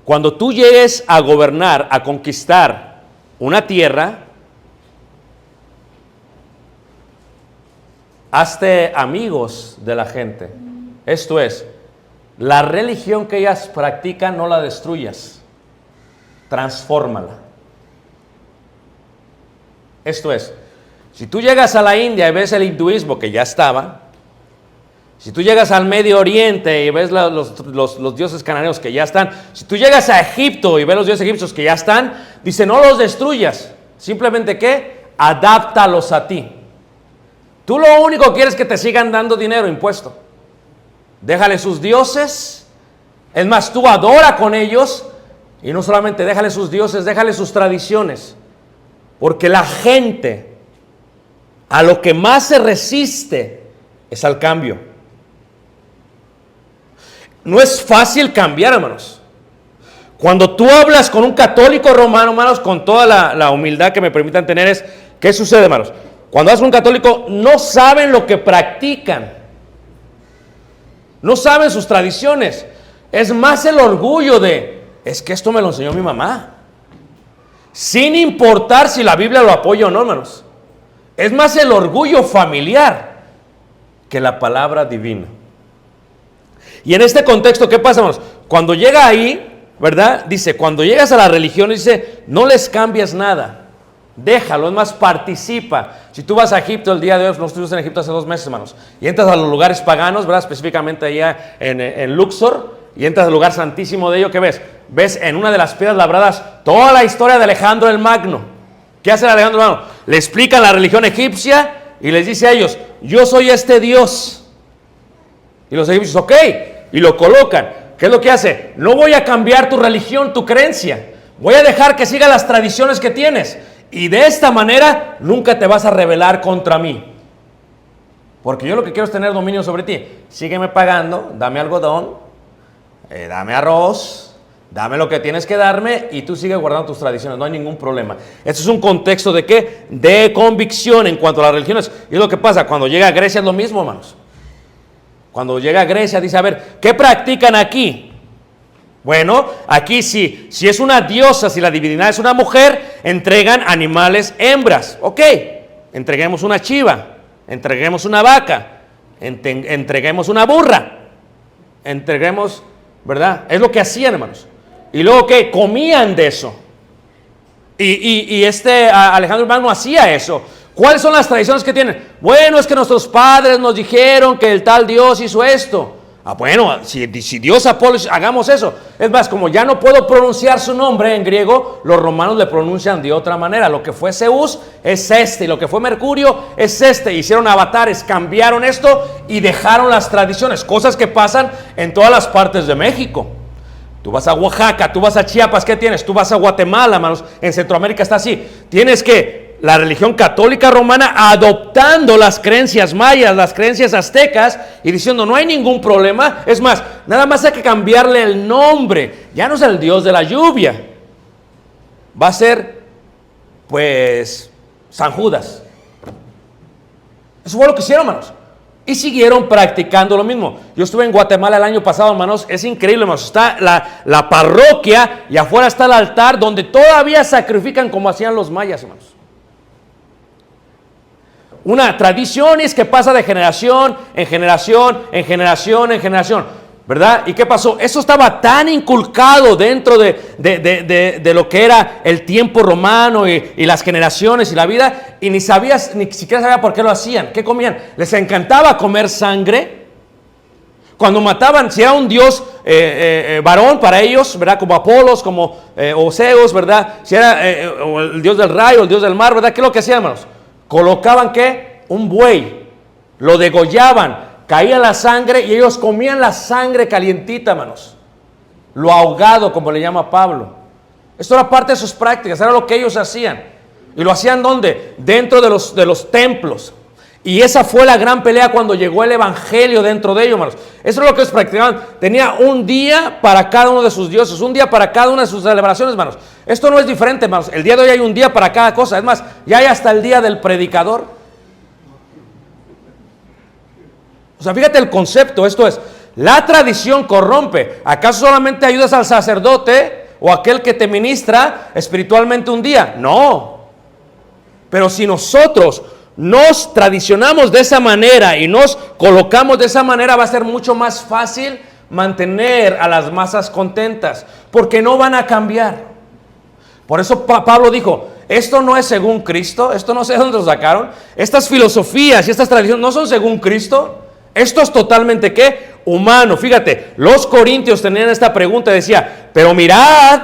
Cuando tú llegues a gobernar, a conquistar una tierra, hazte amigos de la gente. Esto es, la religión que ellas practican no la destruyas, transfórmala. Esto es, si tú llegas a la India y ves el hinduismo que ya estaba, si tú llegas al Medio Oriente y ves los dioses cananeos que ya están, si tú llegas a Egipto y ves los dioses egipcios que ya están, dice, no los destruyas, simplemente ¿qué? Adáptalos a ti. Tú lo único que quieres es que te sigan dando dinero, impuesto. Déjale sus dioses, es más, tú adora con ellos, y no solamente déjale sus dioses, déjale sus tradiciones, porque la gente a lo que más se resiste es al cambio. No es fácil cambiar, hermanos. Cuando tú hablas con un católico romano, hermanos, con toda la humildad que me permitan tener, es, ¿qué sucede, hermanos? Cuando hablas con un católico, no saben lo que practican. No saben sus tradiciones. Es más el orgullo de, es que esto me lo enseñó mi mamá. Sin importar si la Biblia lo apoya o no, hermanos. Es más el orgullo familiar que la palabra divina. Y en este contexto, ¿qué pasa, hermanos? Cuando llega ahí, ¿verdad? Dice, cuando llegas a la religión, dice, no les cambies nada. Déjalo, es más, participa. Si tú vas a Egipto el día de hoy, nosotros estuvimos en Egipto hace 2 meses, hermanos, y entras a los lugares paganos, ¿verdad? Específicamente allá en Luxor, y entras al lugar santísimo de ello, ¿qué ves? Ves en una de las piedras labradas toda la historia de Alejandro el Magno. ¿Qué hace Alejandro el Magno? Le explica la religión egipcia y les dice a ellos, yo soy este Dios. Y los egipcios, ok, y lo colocan. ¿Qué es lo que hace? No voy a cambiar tu religión, tu creencia. Voy a dejar que siga las tradiciones que tienes. Y de esta manera nunca te vas a rebelar contra mí. Porque yo lo que quiero es tener dominio sobre ti. Sígueme pagando, dame algodón, dame arroz, dame lo que tienes que darme y tú sigues guardando tus tradiciones. No hay ningún problema. Esto es un contexto de ¿qué? De convicción en cuanto a las religiones. Y es lo que pasa cuando llega a Grecia, es lo mismo, hermanos. Cuando llega a Grecia dice, a ver, ¿qué practican aquí? Bueno, aquí sí, si es una diosa, si la divinidad es una mujer, entregan animales hembras. Ok, entreguemos una chiva, entreguemos una vaca, entreguemos una burra, entreguemos, ¿verdad? Es lo que hacían, hermanos. Y luego que comían de eso. Y Alejandro Magno hacía eso. ¿Cuáles son las tradiciones que tienen? Bueno, es que nuestros padres nos dijeron que el tal Dios hizo esto. Bueno, si Dios Apolo, hagamos eso. Es más, como ya no puedo pronunciar su nombre en griego, los romanos le pronuncian de otra manera. Lo que fue Zeus es este, y lo que fue Mercurio es este. Hicieron avatares, cambiaron esto y dejaron las tradiciones. Cosas que pasan en todas las partes de México. Tú vas a Oaxaca, tú vas a Chiapas, ¿qué tienes? Tú vas a Guatemala, hermanos. En Centroamérica está así. Tienes que la religión católica romana adoptando las creencias mayas, las creencias aztecas y diciendo no hay ningún problema. Es más, nada más hay que cambiarle el nombre. Ya no es el dios de la lluvia. Va a ser, pues, San Judas. Eso fue lo que hicieron, hermanos. Y siguieron practicando lo mismo. Yo estuve en Guatemala el año pasado, hermanos. Es increíble, hermanos. Está la parroquia y afuera está el altar donde todavía sacrifican como hacían los mayas, hermanos. Una tradición es que pasa de generación en generación, en generación, en generación, ¿verdad? ¿Y qué pasó? Eso estaba tan inculcado dentro de lo que era el tiempo romano y las generaciones y la vida, y ni siquiera sabía por qué lo hacían. ¿Qué comían? Les encantaba comer sangre. Cuando mataban, si era un dios varón para ellos, ¿verdad? Como Apolos, como Oseos, ¿verdad? Si era o el dios del rayo, el dios del mar, ¿verdad? ¿Qué es lo que hacían, hermanos? Colocaban, ¿qué? Un buey, lo degollaban, caía la sangre y ellos comían la sangre calientita, hermanos. Lo ahogado, como le llama Pablo. Esto era parte de sus prácticas, era lo que ellos hacían. ¿Y lo hacían dónde? Dentro de los templos. Y esa fue la gran pelea cuando llegó el evangelio dentro de ellos, hermanos. Eso es lo que ellos practicaban. Tenía un día para cada uno de sus dioses, un día para cada una de sus celebraciones, hermanos. Esto no es diferente, hermanos. El día de hoy hay un día para cada cosa. Es más, ya hay hasta el día del predicador. O sea, fíjate el concepto. Esto es, la tradición corrompe. ¿Acaso solamente ayudas al sacerdote o aquel que te ministra espiritualmente un día? No. Pero si nosotros nos tradicionamos de esa manera y nos colocamos de esa manera, va a ser mucho más fácil mantener a las masas contentas, porque no van a cambiar. Por eso Pablo dijo, esto no es según Cristo, esto no sé de dónde lo sacaron, estas filosofías y estas tradiciones no son según Cristo, esto es totalmente ¿qué? Humano. Fíjate, los corintios tenían esta pregunta y decía, pero mirad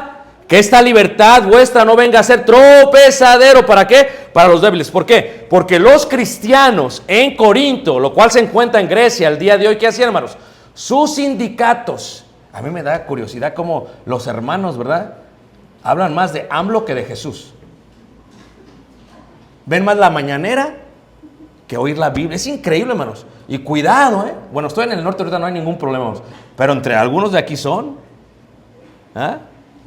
que esta libertad vuestra no venga a ser tropezadero. ¿Para qué? Para los débiles. ¿Por qué? Porque los cristianos en Corinto, lo cual se encuentra en Grecia el día de hoy, ¿qué hacían, hermanos? Sus sindicatos. A mí me da curiosidad cómo los hermanos, ¿verdad? Hablan más de AMLO que de Jesús. Ven más la mañanera que oír la Biblia. Es increíble, hermanos. Y cuidado, ¿eh? Bueno, estoy en el norte, ahorita no hay ningún problema, hermanos. Pero entre algunos de aquí son. ¿Ah?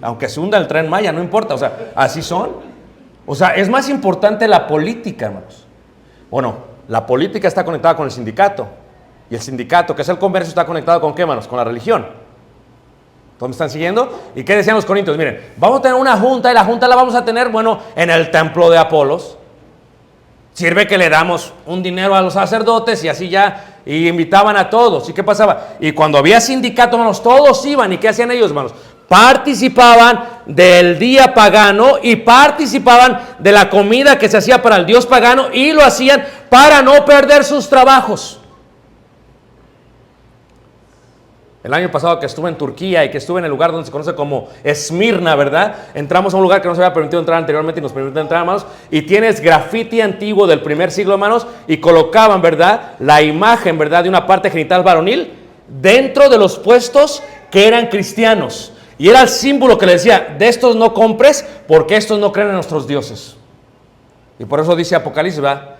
Aunque se hunda el Tren Maya, no importa, o sea, así son. O sea, es más importante la política, hermanos. Bueno, la política está conectada con el sindicato. Y el sindicato, que es el comercio, está conectado ¿con qué, hermanos? Con la religión. ¿Todos me están siguiendo? ¿Y qué decían los corintios? Miren, vamos a tener una junta y la junta la vamos a tener, bueno, en el templo de Apolos. Sirve que le damos un dinero a los sacerdotes y así ya, y invitaban a todos. ¿Y qué pasaba? Y cuando había sindicato, hermanos, todos iban. ¿Y qué hacían ellos, hermanos? Participaban del día pagano y participaban de la comida que se hacía para el dios pagano y lo hacían para no perder sus trabajos. El año pasado que estuve en Turquía y que estuve en el lugar donde se conoce como Esmirna, ¿verdad? Entramos a un lugar que no se había permitido entrar anteriormente y nos permitió entrar, hermanos. Y tienes grafiti antiguo del primer siglo, hermanos, y colocaban, ¿verdad? La imagen, ¿verdad? De una parte genital varonil dentro de los puestos que eran cristianos. Y era el símbolo que le decía, de estos no compres porque estos no creen en nuestros dioses. Y por eso dice Apocalipsis, ¿verdad?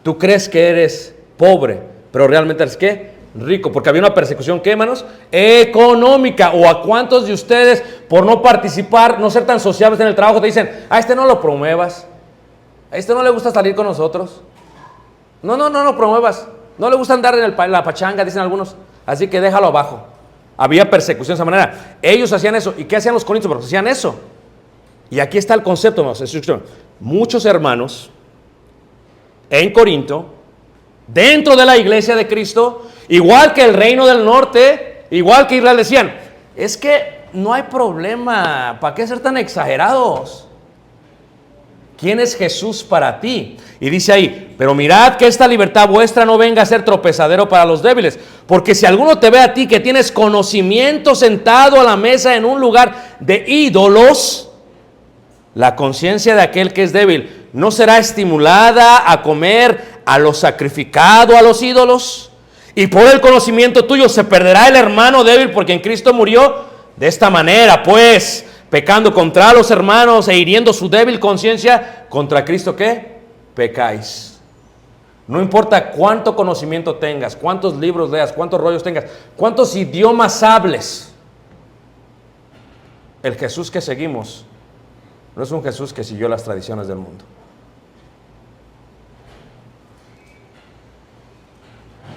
Tú crees que eres pobre, pero realmente eres ¿qué? Rico, porque había una persecución, ¿qué, hermanos? Económica. O a cuántos de ustedes, por no participar, no ser tan sociables en el trabajo, te dicen, a este no lo promuevas, a este no le gusta salir con nosotros. No lo promuevas. No le gusta andar en la pachanga, dicen algunos. Así que déjalo abajo. Había persecución de esa manera. Ellos hacían eso. ¿Y qué hacían los corintios? Porque hacían eso. Y aquí está el concepto, hermanos. Muchos hermanos en Corinto, dentro de la iglesia de Cristo, igual que el reino del norte, igual que Israel, decían, es que no hay problema. ¿Para qué ser tan exagerados? ¿Quién es Jesús para ti? Y dice ahí, pero mirad que esta libertad vuestra no venga a ser tropezadero para los débiles, porque si alguno te ve a ti que tienes conocimiento sentado a la mesa en un lugar de ídolos, la conciencia de aquel que es débil no será estimulada a comer a lo sacrificado a los ídolos, y por el conocimiento tuyo se perderá el hermano débil porque en Cristo murió. De esta manera, pues, pecando contra los hermanos e hiriendo su débil conciencia, contra Cristo, ¿qué? Pecáis. No importa cuánto conocimiento tengas, cuántos libros leas, cuántos rollos tengas, cuántos idiomas hables, el Jesús que seguimos no es un Jesús que siguió las tradiciones del mundo.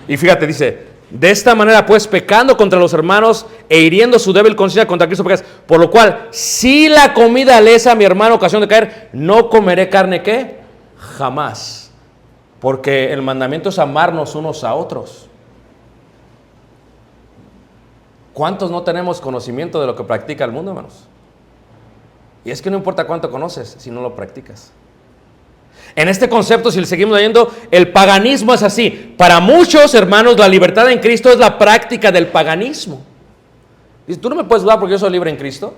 Y fíjate, dice, de esta manera pues pecando contra los hermanos e hiriendo su débil conciencia contra Cristo pecas, por lo cual si la comida le es a mi hermano ocasión de caer, no comeré carne, ¿qué? Jamás, porque el mandamiento es amarnos unos a otros. ¿Cuántos no tenemos conocimiento de lo que practica el mundo, hermanos? Y es que no importa cuánto conoces si no lo practicas. En este concepto, si le seguimos leyendo, el paganismo es así. Para muchos hermanos, la libertad en Cristo es la práctica del paganismo. Dices, tú no me puedes dudar porque yo soy libre en Cristo.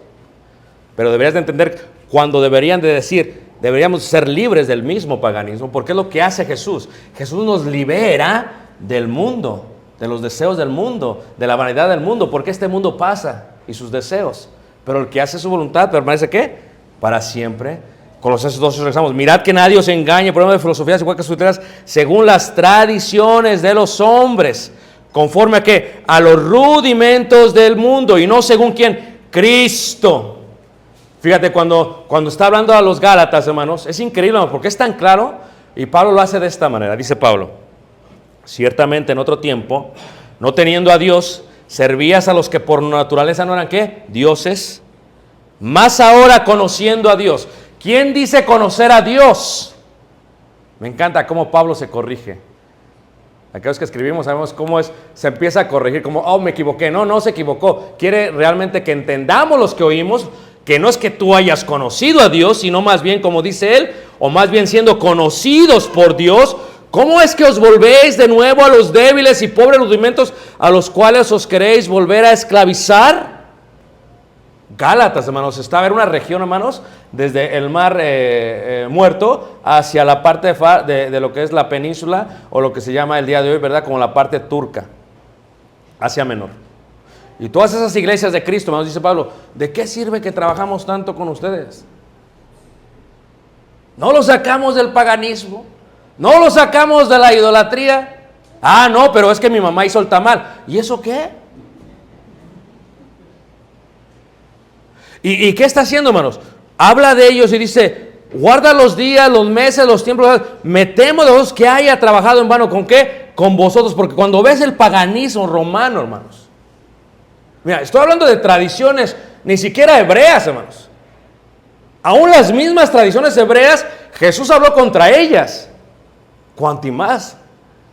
Pero deberías de entender cuando deberían de decir, deberíamos ser libres del mismo paganismo, porque es lo que hace Jesús. Jesús nos libera del mundo, de los deseos del mundo, de la vanidad del mundo, porque este mundo pasa y sus deseos. Pero el que hace su voluntad permanece, ¿qué? Para siempre. Colosenses 2 regresamos. Mirad que nadie os engañe por medio de filosofías igual que sus según las tradiciones de los hombres, conforme a ¿qué? A los rudimentos del mundo y no según ¿quién? Cristo. Fíjate, cuando está hablando a los Gálatas, hermanos, es increíble, porque es tan claro, y Pablo lo hace de esta manera. Dice Pablo, ciertamente en otro tiempo, no teniendo a Dios, servías a los que por naturaleza no eran ¿qué? Dioses, más ahora conociendo a Dios. ¿Quién dice conocer a Dios? Me encanta cómo Pablo se corrige. Aquellos que escribimos sabemos cómo se empieza a corregir, como, me equivoqué. No se equivocó. Quiere realmente que entendamos los que oímos, que no es que tú hayas conocido a Dios, sino más bien, como dice él, o más bien siendo conocidos por Dios, ¿cómo es que os volvéis de nuevo a los débiles y pobres rudimentos a los cuales os queréis volver a esclavizar? Gálatas, hermanos, está a ver una región, hermanos, desde el mar muerto hacia la parte de lo que es la península, o lo que se llama el día de hoy, ¿verdad? Como la parte turca, Asia Menor. Y todas esas iglesias de Cristo, hermanos, dice Pablo, ¿de qué sirve que trabajamos tanto con ustedes? No lo sacamos del paganismo, no lo sacamos de la idolatría. No, pero es que mi mamá hizo el tamal. ¿Y eso qué? ¿Y qué está haciendo, hermanos? Habla de ellos y dice, guarda los días, los meses, los tiempos. Me temo de vosotros que haya trabajado en vano. ¿Con qué? Con vosotros. Porque cuando ves el paganismo romano, hermanos. Mira, estoy hablando de tradiciones, ni siquiera hebreas, hermanos. Aún las mismas tradiciones hebreas, Jesús habló contra ellas. Cuanto más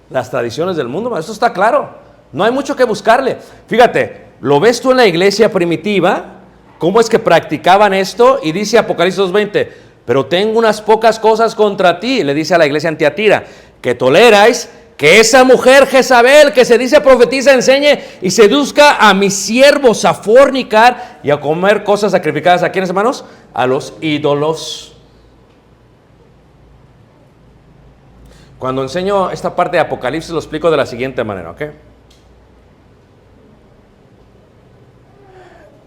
las tradiciones del mundo, hermanos. Esto está claro. No hay mucho que buscarle. Fíjate, lo ves tú en la iglesia primitiva. ¿Cómo es que practicaban esto? Y dice Apocalipsis 2:20, pero tengo unas pocas cosas contra ti, le dice a la iglesia en Tiatira, que toleráis que esa mujer Jezabel, que se dice profetiza, enseñe y seduzca a mis siervos a fornicar y a comer cosas sacrificadas. ¿A quiénes, hermanos? A los ídolos. Cuando enseño esta parte de Apocalipsis lo explico de la siguiente manera, ¿ok?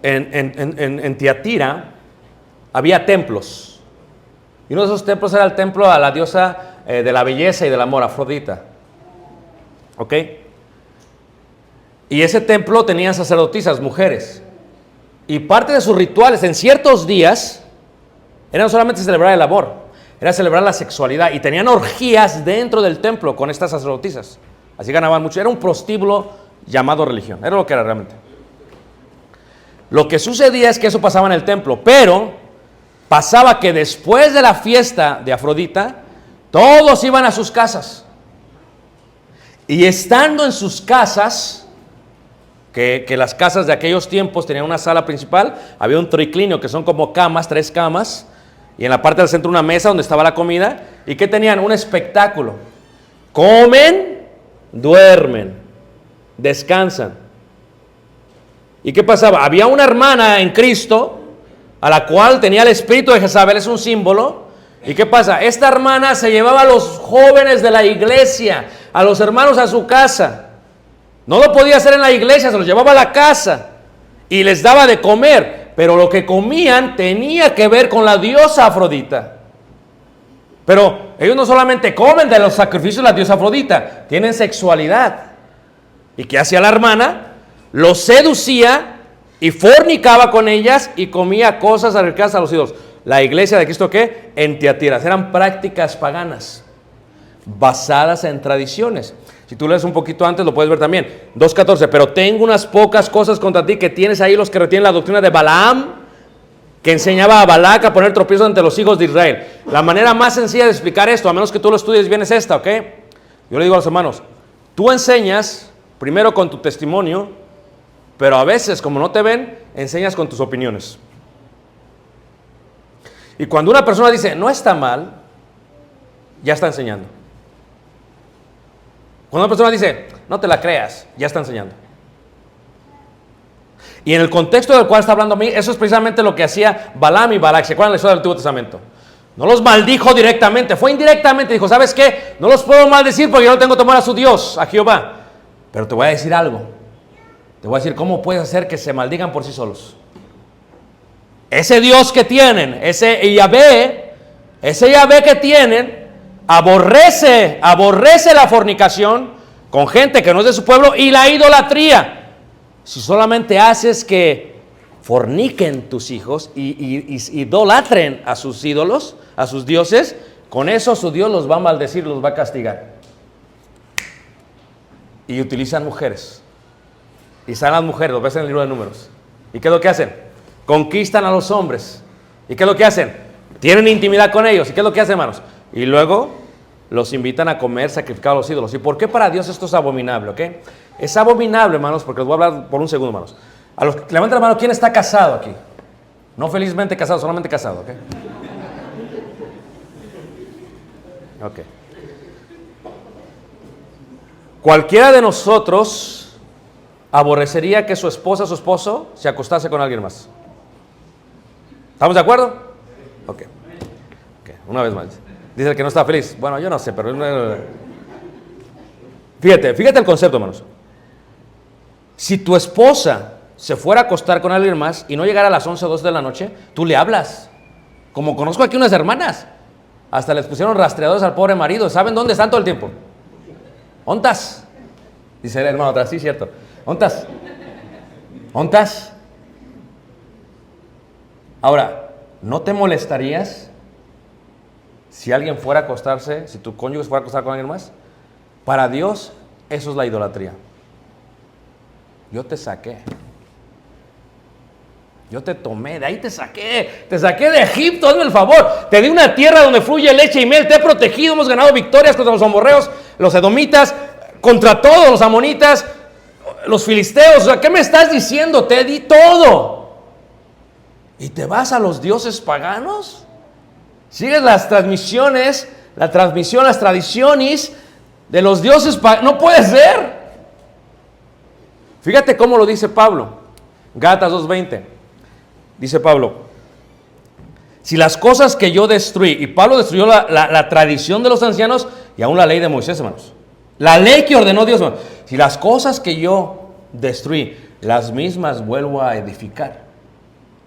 en Tiatira había templos. Y uno de esos templos era el templo a la diosa de la belleza y del amor, Afrodita. ¿Ok? Y ese templo tenía sacerdotisas, mujeres. Y parte de sus rituales en ciertos días era no solamente celebrar el amor, era celebrar la sexualidad. Y tenían orgías dentro del templo con estas sacerdotisas. Así ganaban mucho. Era un prostíbulo llamado religión. Era lo que era realmente. Lo que sucedía es que eso pasaba en el templo, pero pasaba que después de la fiesta de Afrodita, todos iban a sus casas. Y estando en sus casas, que las casas de aquellos tiempos tenían una sala principal, había un triclinio que son como camas, 3 camas, y en la parte del centro una mesa donde estaba la comida. ¿Y qué tenían? Un espectáculo. Comen, duermen, descansan. ¿Y qué pasaba? Había una hermana en Cristo a la cual tenía el espíritu de Jezabel, es un símbolo. ¿Y qué pasa? Esta hermana se llevaba a los jóvenes de la iglesia, a los hermanos a su casa. No lo podía hacer en la iglesia, se los llevaba a la casa y les daba de comer, pero lo que comían tenía que ver con la diosa Afrodita. Pero ellos no solamente comen de los sacrificios de la diosa Afrodita, tienen sexualidad. ¿Y qué hacía la hermana? Los seducía y fornicaba con ellas y comía cosas arriesgadas a los ídolos. La iglesia de Cristo, ¿qué? En Tiatira. Eran prácticas paganas basadas en tradiciones. Si tú lees un poquito antes lo puedes ver también. 2:14. Pero tengo unas pocas cosas contra ti, que tienes ahí los que retienen la doctrina de Balaam, que enseñaba a Balac a poner tropiezos ante los hijos de Israel. La manera más sencilla de explicar esto, a menos que tú lo estudies bien, es esta, ¿ok? Yo le digo a los hermanos, tú enseñas primero con tu testimonio, pero a veces, como no te ven, enseñas con tus opiniones. Y cuando una persona dice, no está mal, ya está enseñando. Cuando una persona dice, no te la creas, ya está enseñando. Y en el contexto del cual está hablando a mí, eso es precisamente lo que hacía Balaam y Balac. ¿Se acuerdan la historia del Antiguo Testamento? No los maldijo directamente, fue indirectamente. Dijo, ¿sabes qué? No los puedo maldecir porque yo no tengo temor a su Dios, a Jehová. Pero te voy a decir algo. Te voy a decir cómo puedes hacer que se maldigan por sí solos. Ese Dios que tienen, ese Yahvé que tienen, aborrece la fornicación con gente que no es de su pueblo y la idolatría. Si solamente haces que forniquen tus hijos y idolatren a sus ídolos, a sus dioses, con eso su Dios los va a maldecir, los va a castigar. Y utilizan mujeres. Y salen las mujeres, lo ves en el libro de Números. ¿Y qué es lo que hacen? Conquistan a los hombres. ¿Y qué es lo que hacen? Tienen intimidad con ellos. ¿Y qué es lo que hacen, hermanos? Y luego los invitan a comer, sacrificar a los ídolos. ¿Y por qué para Dios esto es abominable? ¿Ok? Es abominable, hermanos, porque les voy a hablar por un segundo, hermanos. A los que levanten la mano, ¿quién está casado aquí? No felizmente casado, solamente casado, ¿ok? Ok. Cualquiera de nosotros aborrecería que su esposa o su esposo se acostase con alguien más. ¿Estamos de acuerdo? Ok. Una vez más. Dice el que no está feliz. Bueno, yo no sé, pero... Fíjate el concepto, hermanos. Si tu esposa se fuera a acostar con alguien más y no llegara a las 11 o 12 de la noche, tú le hablas. Como conozco aquí unas hermanas. Hasta les pusieron rastreadores al pobre marido. ¿Saben dónde están todo el tiempo? ¿Ontas? Dice el hermano atrás, sí, cierto. ¿Ontas? ¿Ontas? Ahora, ¿no te molestarías si alguien fuera a acostarse, si tu cónyuge fuera a acostar con alguien más? Para Dios, eso es la idolatría. Yo te saqué. Yo te tomé, de ahí te saqué de Egipto, hazme el favor. Te di una tierra donde fluye leche y miel, te he protegido, hemos ganado victorias contra los amorreos, los edomitas, contra todos los amonitas, los filisteos. O sea, ¿qué me estás diciendo? Te di todo. ¿Y te vas a los dioses paganos? ¿Sigues las transmisiones, las tradiciones de los dioses paganos? No puede ser. Fíjate cómo lo dice Pablo. Gálatas 2:20. Dice Pablo, si las cosas que yo destruí, y Pablo destruyó la tradición de los ancianos y aún la ley de Moisés, hermanos. La ley que ordenó Dios, hermanos. Si las cosas que yo destruí, las mismas vuelvo a edificar.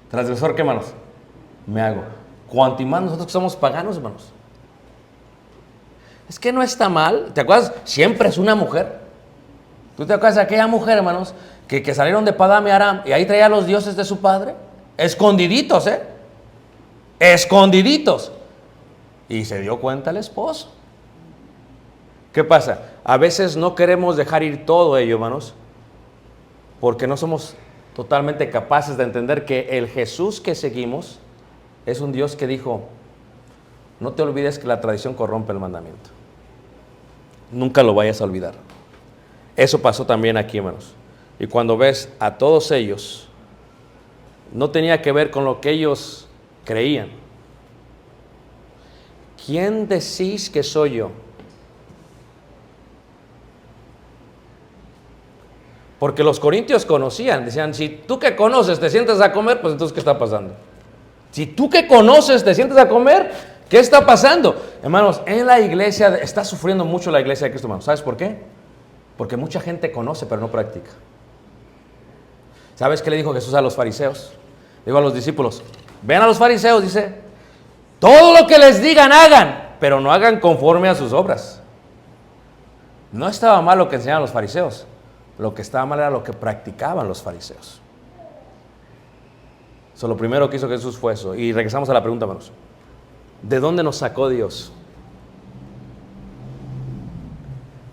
Transgresor, ¿qué, hermanos? Me hago. Cuanto más nosotros que somos paganos, hermanos. Es que no está mal. ¿Te acuerdas? Siempre es una mujer. ¿Tú te acuerdas de aquella mujer, hermanos, que salieron de Padam y Aram y ahí traía a los dioses de su padre? Escondiditos, escondiditos. Y se dio cuenta el esposo. ¿Qué pasa? A veces no queremos dejar ir todo ello, hermanos, porque no somos totalmente capaces de entender que el Jesús que seguimos es un Dios que dijo: no te olvides que la tradición corrompe el mandamiento. Nunca lo vayas a olvidar. Eso pasó también aquí, hermanos. Y cuando ves a todos ellos, no tenía que ver con lo que ellos creían. ¿Quién decís que soy yo? Porque los corintios conocían, decían: si tú que conoces te sientas a comer, pues entonces ¿qué está pasando? Si tú que conoces te sientas a comer, ¿qué está pasando? Hermanos, en la iglesia, está sufriendo mucho la iglesia de Cristo, hermanos. ¿Sabes por qué? Porque mucha gente conoce pero no practica. ¿Sabes qué le dijo Jesús a los fariseos? Digo a los discípulos: vean a los fariseos, dice, todo lo que les digan hagan, pero no hagan conforme a sus obras. No estaba mal lo que enseñaban los fariseos. Lo que estaba mal era lo que practicaban los fariseos. Lo primero que hizo Jesús fue eso. Y regresamos a la pregunta, hermanos. ¿De dónde nos sacó Dios?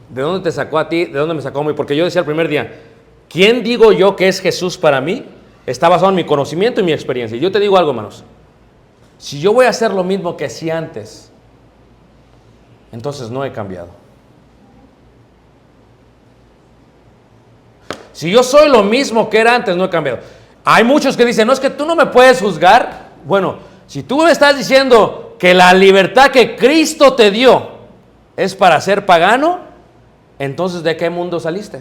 ¿De dónde te sacó a ti? ¿De dónde me sacó a mí? Porque yo decía el primer día, ¿quién digo yo que es Jesús para mí? Está basado en mi conocimiento y mi experiencia. Y yo te digo algo, hermanos. Si yo voy a hacer lo mismo que hacía antes, entonces no he cambiado. Si yo soy lo mismo que era antes, no he cambiado. Hay muchos que dicen: no, es que tú no me puedes juzgar. Bueno, si tú me estás diciendo que la libertad que Cristo te dio es para ser pagano, entonces ¿de qué mundo saliste?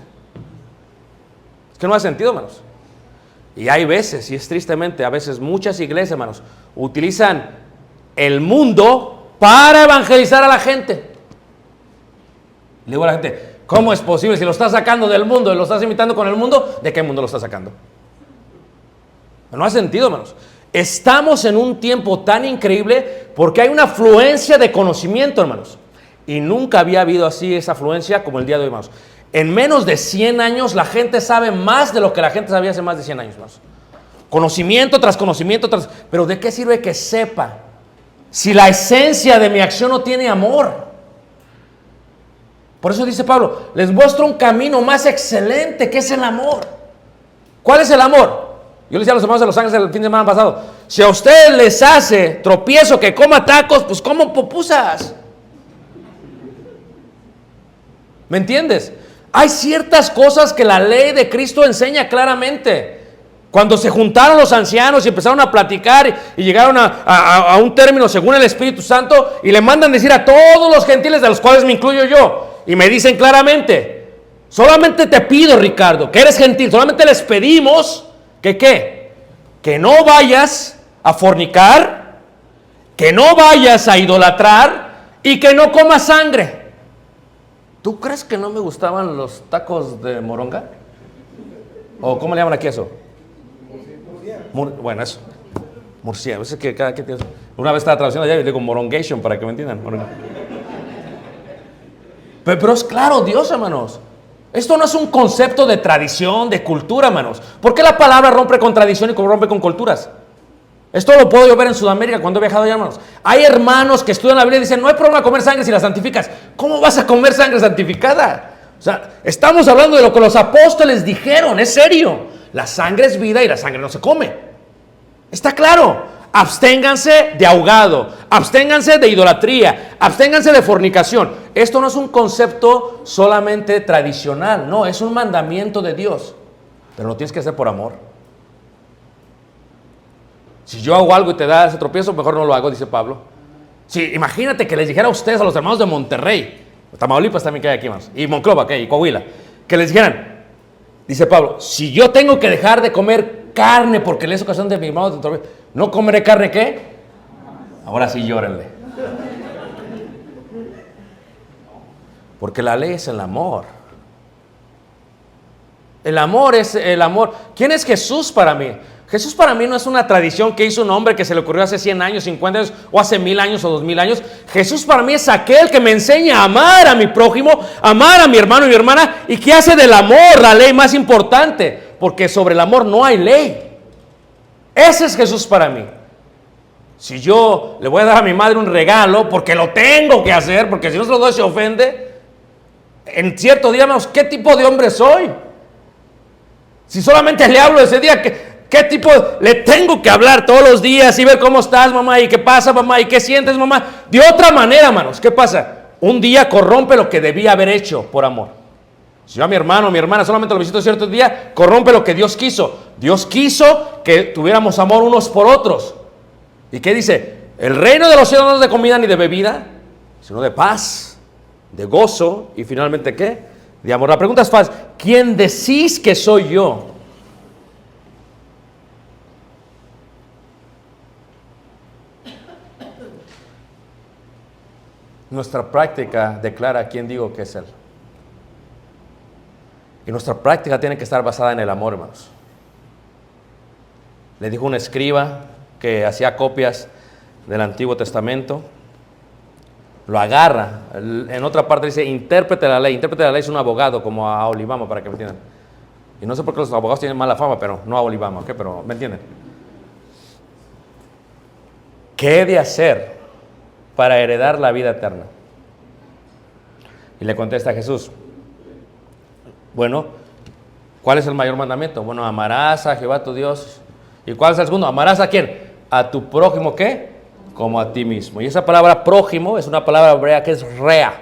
Es que no hace sentido, hermanos. Y hay veces, y es tristemente, a veces muchas iglesias, hermanos, utilizan el mundo para evangelizar a la gente. Le digo a la gente: ¿cómo es posible? Si lo estás sacando del mundo y lo estás imitando con el mundo, ¿de qué mundo lo estás sacando? No hace sentido, hermanos. Estamos en un tiempo tan increíble porque hay una afluencia de conocimiento, hermanos. Y nunca había habido así esa afluencia como el día de hoy, hermanos. En menos de 100 años la gente sabe más de lo que la gente sabía hace más de 100 años, hermanos. Conocimiento tras conocimiento tras... Pero ¿de qué sirve que sepa si la esencia de mi acción no tiene amor? Por eso dice Pablo: les muestro un camino más excelente, que es el amor. ¿Cuál es el amor? Yo le decía a los hermanos de Los Ángeles el fin de semana pasado: si a ustedes les hace tropiezo que coma tacos, pues coman pupusas. ¿Me entiendes? Hay ciertas cosas que la ley de Cristo enseña claramente. Cuando se juntaron los ancianos y empezaron a platicar y llegaron a un término según el Espíritu Santo, y le mandan decir a todos los gentiles, de los cuales me incluyo yo, y me dicen claramente: solamente te pido, Ricardo, que eres gentil, solamente les pedimos que ¿qué? Que no vayas a fornicar, que no vayas a idolatrar y que no comas sangre. ¿Tú crees que no me gustaban los tacos de moronga? ¿O cómo le llaman aquí eso? Bueno, eso. Murciélago. Es que cada que tiene... Una vez estaba traduciendo allá y digo morongation para que me entiendan. Pero es claro, Dios, hermanos. Esto no es un concepto de tradición, de cultura, hermanos. ¿Por qué la palabra rompe con tradición y rompe con culturas? Esto lo puedo yo ver en Sudamérica cuando he viajado allá, hermanos. Hay hermanos que estudian la Biblia y dicen: no hay problema comer sangre si la santificas. ¿Cómo vas a comer sangre santificada? O sea, estamos hablando de lo que los apóstoles dijeron, es serio. La sangre es vida y la sangre no se come. Está claro. Absténganse de ahogado, absténganse de idolatría, absténganse de fornicación. Esto no es un concepto solamente tradicional, no, es un mandamiento de Dios. Pero lo tienes que hacer por amor. Si yo hago algo y te da ese tropiezo, mejor no lo hago, dice Pablo. Sí, imagínate que les dijera a ustedes, a los hermanos de Monterrey, Tamaulipas también que hay aquí, hermanos, y Monclova, que hay, y Coahuila, que les dijeran, dice Pablo: si yo tengo que dejar de comer carne porque le es ocasión de mi hermano, ¿no comeré carne qué? Ahora sí, llórenle. Porque la ley es el amor. El amor es el amor. ¿Quién es Jesús para mí? Jesús para mí no es una tradición que hizo un hombre que se le ocurrió hace 100 años, 50 años, o hace 1000 años o 2000 años. Jesús para mí es aquel que me enseña a amar a mi prójimo, amar a mi hermano y mi hermana, y que hace del amor la ley más importante, porque sobre el amor no hay ley. Ese es Jesús para mí. Si yo le voy a dar a mi madre un regalo, porque lo tengo que hacer, porque si no se lo doy se ofende, en cierto día, hermanos, ¿qué tipo de hombre soy? Si solamente le hablo ese día, ¿qué tipo le tengo que hablar todos los días y ver cómo estás, mamá? ¿Y qué pasa, mamá? ¿Y qué sientes, mamá? De otra manera, hermanos, ¿qué pasa? Un día corrompe lo que debía haber hecho por amor. Si yo a mi hermano o mi hermana solamente lo visito cierto día, corrompe lo que Dios quiso. Dios quiso que tuviéramos amor unos por otros. ¿Y qué dice? El reino de los cielos no es de comida ni de bebida, sino de paz, de gozo y finalmente, ¿qué? De amor. La pregunta es fácil. ¿Quién decís que soy yo? Nuestra práctica declara quién digo que es Él. Y nuestra práctica tiene que estar basada en el amor, hermanos. Le dijo un escriba que hacía copias del Antiguo Testamento, lo agarra, en otra parte dice intérprete de la ley. Intérprete de la ley es un abogado como a Olivama, para que me entiendan. Y no sé por qué los abogados tienen mala fama, pero no a Olivama, ¿ok? Pero me entienden. ¿Qué he de hacer para heredar la vida eterna? Y le contesta Jesús, bueno, ¿cuál es el mayor mandamiento? Bueno, amarás a Jehová tu Dios. ¿Y cuál es el segundo? ¿Amarás a quién? A tu prójimo, ¿qué? Como a ti mismo. Y esa palabra prójimo es una palabra hebrea que es rea.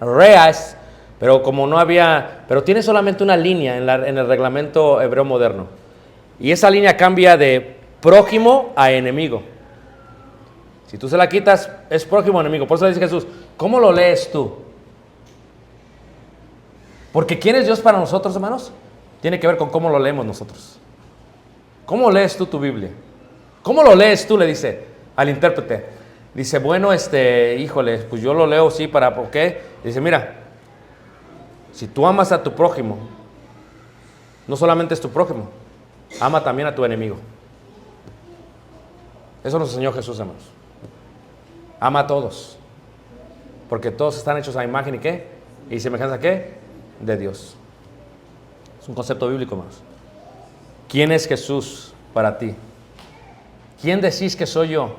Rea es, pero como no había, pero tiene solamente una línea en el reglamento hebreo moderno. Y esa línea cambia de prójimo a enemigo. Si tú se la quitas, es prójimo o enemigo. Por eso le dice Jesús, ¿cómo lo lees tú? Porque ¿quién es Dios para nosotros, hermanos? Tiene que ver con cómo lo leemos nosotros. ¿Cómo lees tú tu Biblia? ¿Cómo lo lees tú? Le dice al intérprete. Dice, bueno, híjole, pues yo lo leo, sí, ¿por qué? Dice, mira, si tú amas a tu prójimo, no solamente es tu prójimo, ama también a tu enemigo. Eso nos enseñó Jesús, hermanos. Ama a todos, porque todos están hechos a imagen y ¿qué? Y semejanza ¿qué? De Dios. Es un concepto bíblico, hermanos. ¿Quién es Jesús para ti? ¿Quién decís que soy yo?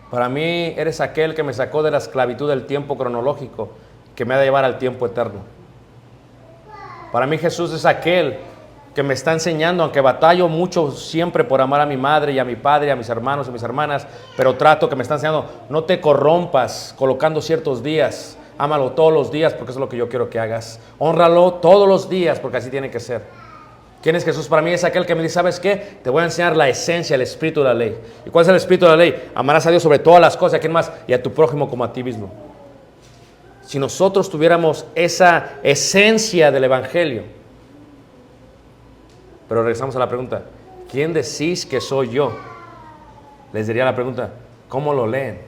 Para mí eres aquel que me sacó de la esclavitud del tiempo cronológico, que me ha de llevar al tiempo eterno. Para mí Jesús es aquel que me está enseñando, aunque batallo mucho siempre por amar a mi madre y a mi padre, a mis hermanos y mis hermanas, pero trato, que me está enseñando, no te corrompas colocando ciertos días, ámalo todos los días porque eso es lo que yo quiero que hagas. Hónralo todos los días porque así tiene que ser. ¿Quién es Jesús? Para mí es aquel que me dice, ¿sabes qué? Te voy a enseñar la esencia, el espíritu de la ley. ¿Y cuál es el espíritu de la ley? Amarás a Dios sobre todas las cosas, ¿a quién más? Y a tu prójimo como a ti mismo. Si nosotros tuviéramos esa esencia del evangelio. Pero regresamos a la pregunta, ¿quién decís que soy yo? Les diría la pregunta, ¿cómo lo leen?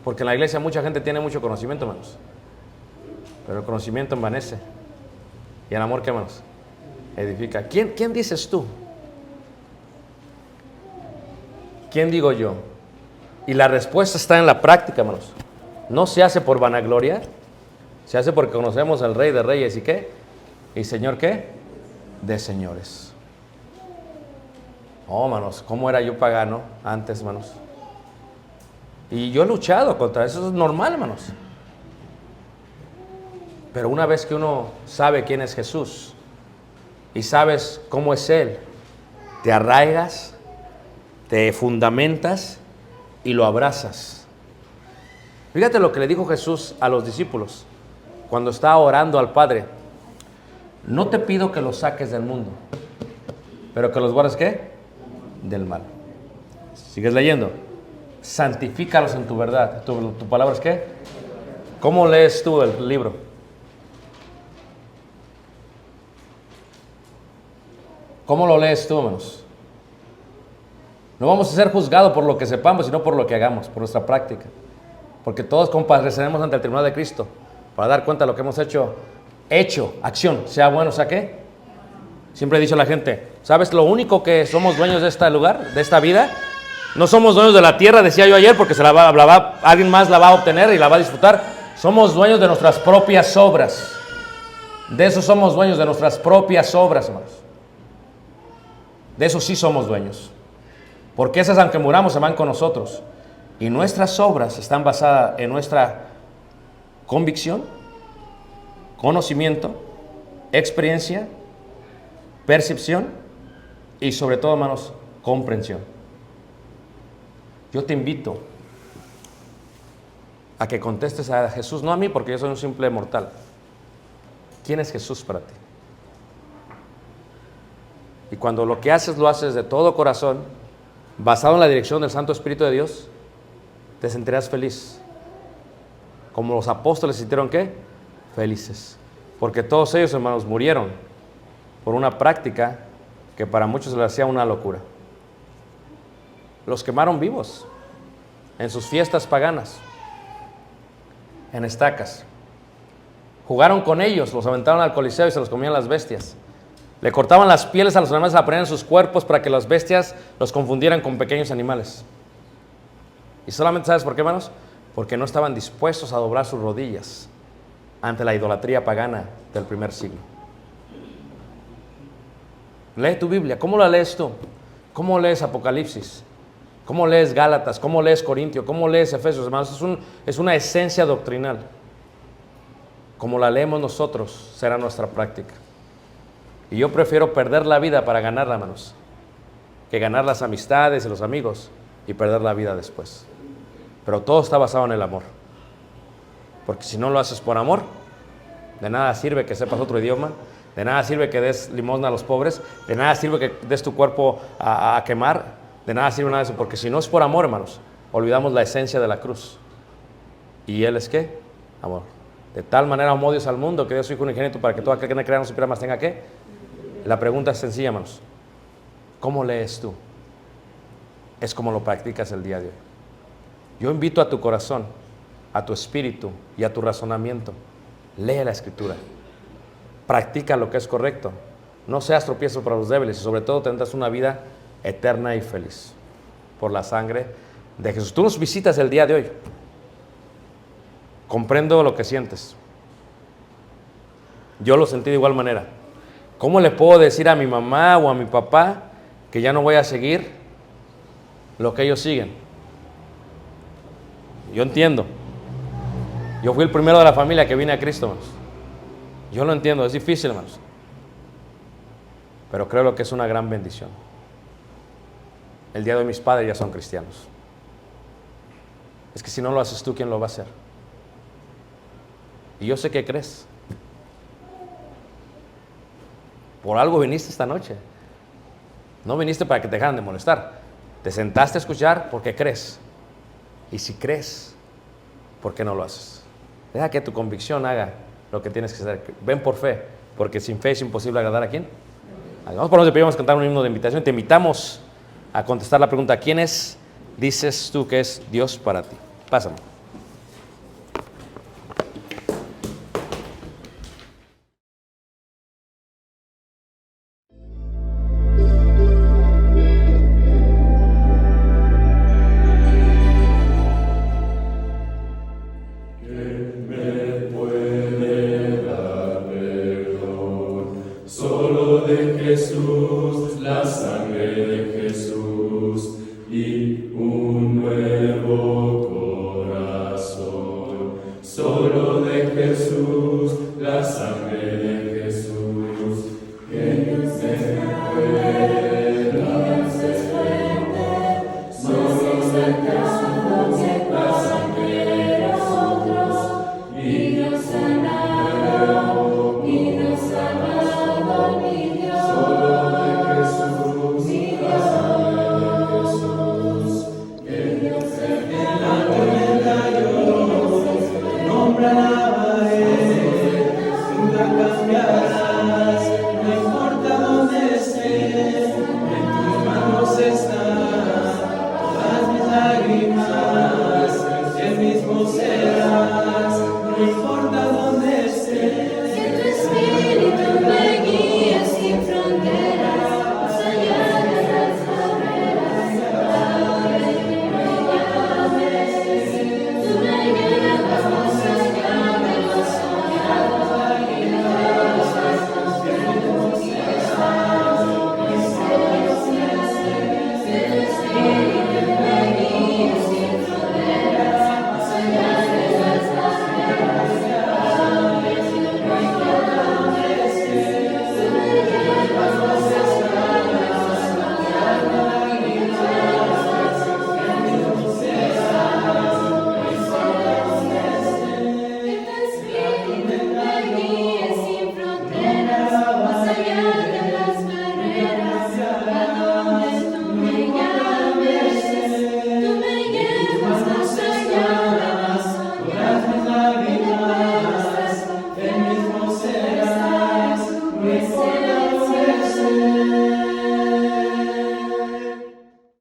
Porque en la iglesia mucha gente tiene mucho conocimiento, hermanos. Pero el conocimiento envanece. ¿Y el amor qué, hermanos? Edifica. ¿Quién dices tú? ¿Quién digo yo? Y la respuesta está en la práctica, hermanos. No se hace por vanagloria, se hace porque conocemos al Rey de Reyes y ¿qué? ¿Y Señor qué? De señores. Oh, hermanos, ¿cómo era yo pagano antes, hermanos? Y yo he luchado contra eso, es normal, hermanos. Pero una vez que uno sabe quién es Jesús y sabes cómo es Él, te arraigas, te fundamentas y lo abrazas. Fíjate lo que le dijo Jesús a los discípulos cuando estaba orando al Padre. No te pido que los saques del mundo, pero que los guardes ¿qué? Del mal. ¿Sigues leyendo? Santifícalos en tu verdad. ¿Tu palabra es qué? ¿Cómo lees tú el libro? ¿Cómo lo lees tú, hermanos? No vamos a ser juzgados por lo que sepamos, sino por lo que hagamos, por nuestra práctica. Porque todos compareceremos ante el tribunal de Cristo para dar cuenta de lo que hemos hecho hecho, acción, sea bueno, sea qué. Siempre he dicho a la gente, ¿sabes lo único que somos dueños de este lugar, de esta vida? No somos dueños de la tierra, decía yo ayer, porque alguien más la va a obtener y la va a disfrutar. Somos dueños de nuestras propias obras. De eso somos dueños, de nuestras propias obras, hermanos. De eso sí somos dueños. Porque esas, aunque muramos, se van con nosotros. Y nuestras obras están basadas en nuestra convicción, conocimiento, experiencia, percepción y sobre todo, hermanos, comprensión. Yo te invito a que contestes a Jesús, no a mí porque yo soy un simple mortal. ¿Quién es Jesús para ti? Y cuando lo que haces, lo haces de todo corazón, basado en la dirección del Santo Espíritu de Dios, te sentirás feliz. Como los apóstoles se sintieron, ¿qué? Felices. Porque todos ellos, hermanos, murieron por una práctica que para muchos les hacía una locura. Los quemaron vivos en sus fiestas paganas, en estacas. Jugaron con ellos, los aventaron al Coliseo y se los comían las bestias. Le cortaban las pieles a los animales, la ponían en sus cuerpos para que las bestias los confundieran con pequeños animales. Y solamente, ¿sabes por qué, hermanos? Porque no estaban dispuestos a doblar sus rodillas ante la idolatría pagana del primer siglo. Lee tu Biblia. ¿Cómo la lees tú? ¿Cómo lees Apocalipsis? ¿Cómo lees Gálatas? ¿Cómo lees Corintios? ¿Cómo lees Efesios? Hermanos, es una esencia doctrinal. Como la leemos nosotros, será nuestra práctica. Y yo prefiero perder la vida para ganarla, hermanos, que ganar las amistades y los amigos y perder la vida después. Pero todo está basado en el amor. Porque si no lo haces por amor, de nada sirve que sepas otro idioma, de nada sirve que des limosna a los pobres, de nada sirve que des tu cuerpo a quemar, de nada sirve nada de eso. Porque si no es por amor, hermanos, olvidamos la esencia de la cruz. ¿Y Él es qué? Amor. De tal manera amó Dios al mundo que dio su Hijo unigénito para que todo aquel que no crea no supiera más tenga ¿qué? La pregunta es sencilla, hermanos. ¿Cómo lees tú? Es como lo practicas el día de hoy. Yo invito a tu corazón, a tu espíritu y a tu razonamiento. Lee la Escritura. Practica lo que es correcto. No seas tropiezo para los débiles y sobre todo tendrás una vida eterna y feliz por la sangre de Jesús. Tú nos visitas el día de hoy. Comprendo lo que sientes. Yo lo sentí de igual manera. ¿Cómo le puedo decir a mi mamá o a mi papá que ya no voy a seguir lo que ellos siguen? Yo entiendo. Yo fui el primero de la familia que vine a Cristo, hermanos. Yo lo entiendo, es difícil, hermanos. Pero creo que es una gran bendición. El día de hoy mis padres ya son cristianos. Es que si no lo haces tú, ¿quién lo va a hacer? Y yo sé que crees. Por algo viniste esta noche. No viniste para que te dejaran de molestar. Te sentaste a escuchar porque crees. Y si crees, ¿por qué no lo haces? Deja que tu convicción haga lo que tienes que hacer. Ven por fe, porque sin fe es imposible agradar a quién. Vamos por nosotros, pedimos cantar un himno de invitación. Te invitamos a contestar la pregunta: ¿quién dices tú que es Dios para ti? Pásame. Solo de Jesús, la sangre de Jesús y un nuevo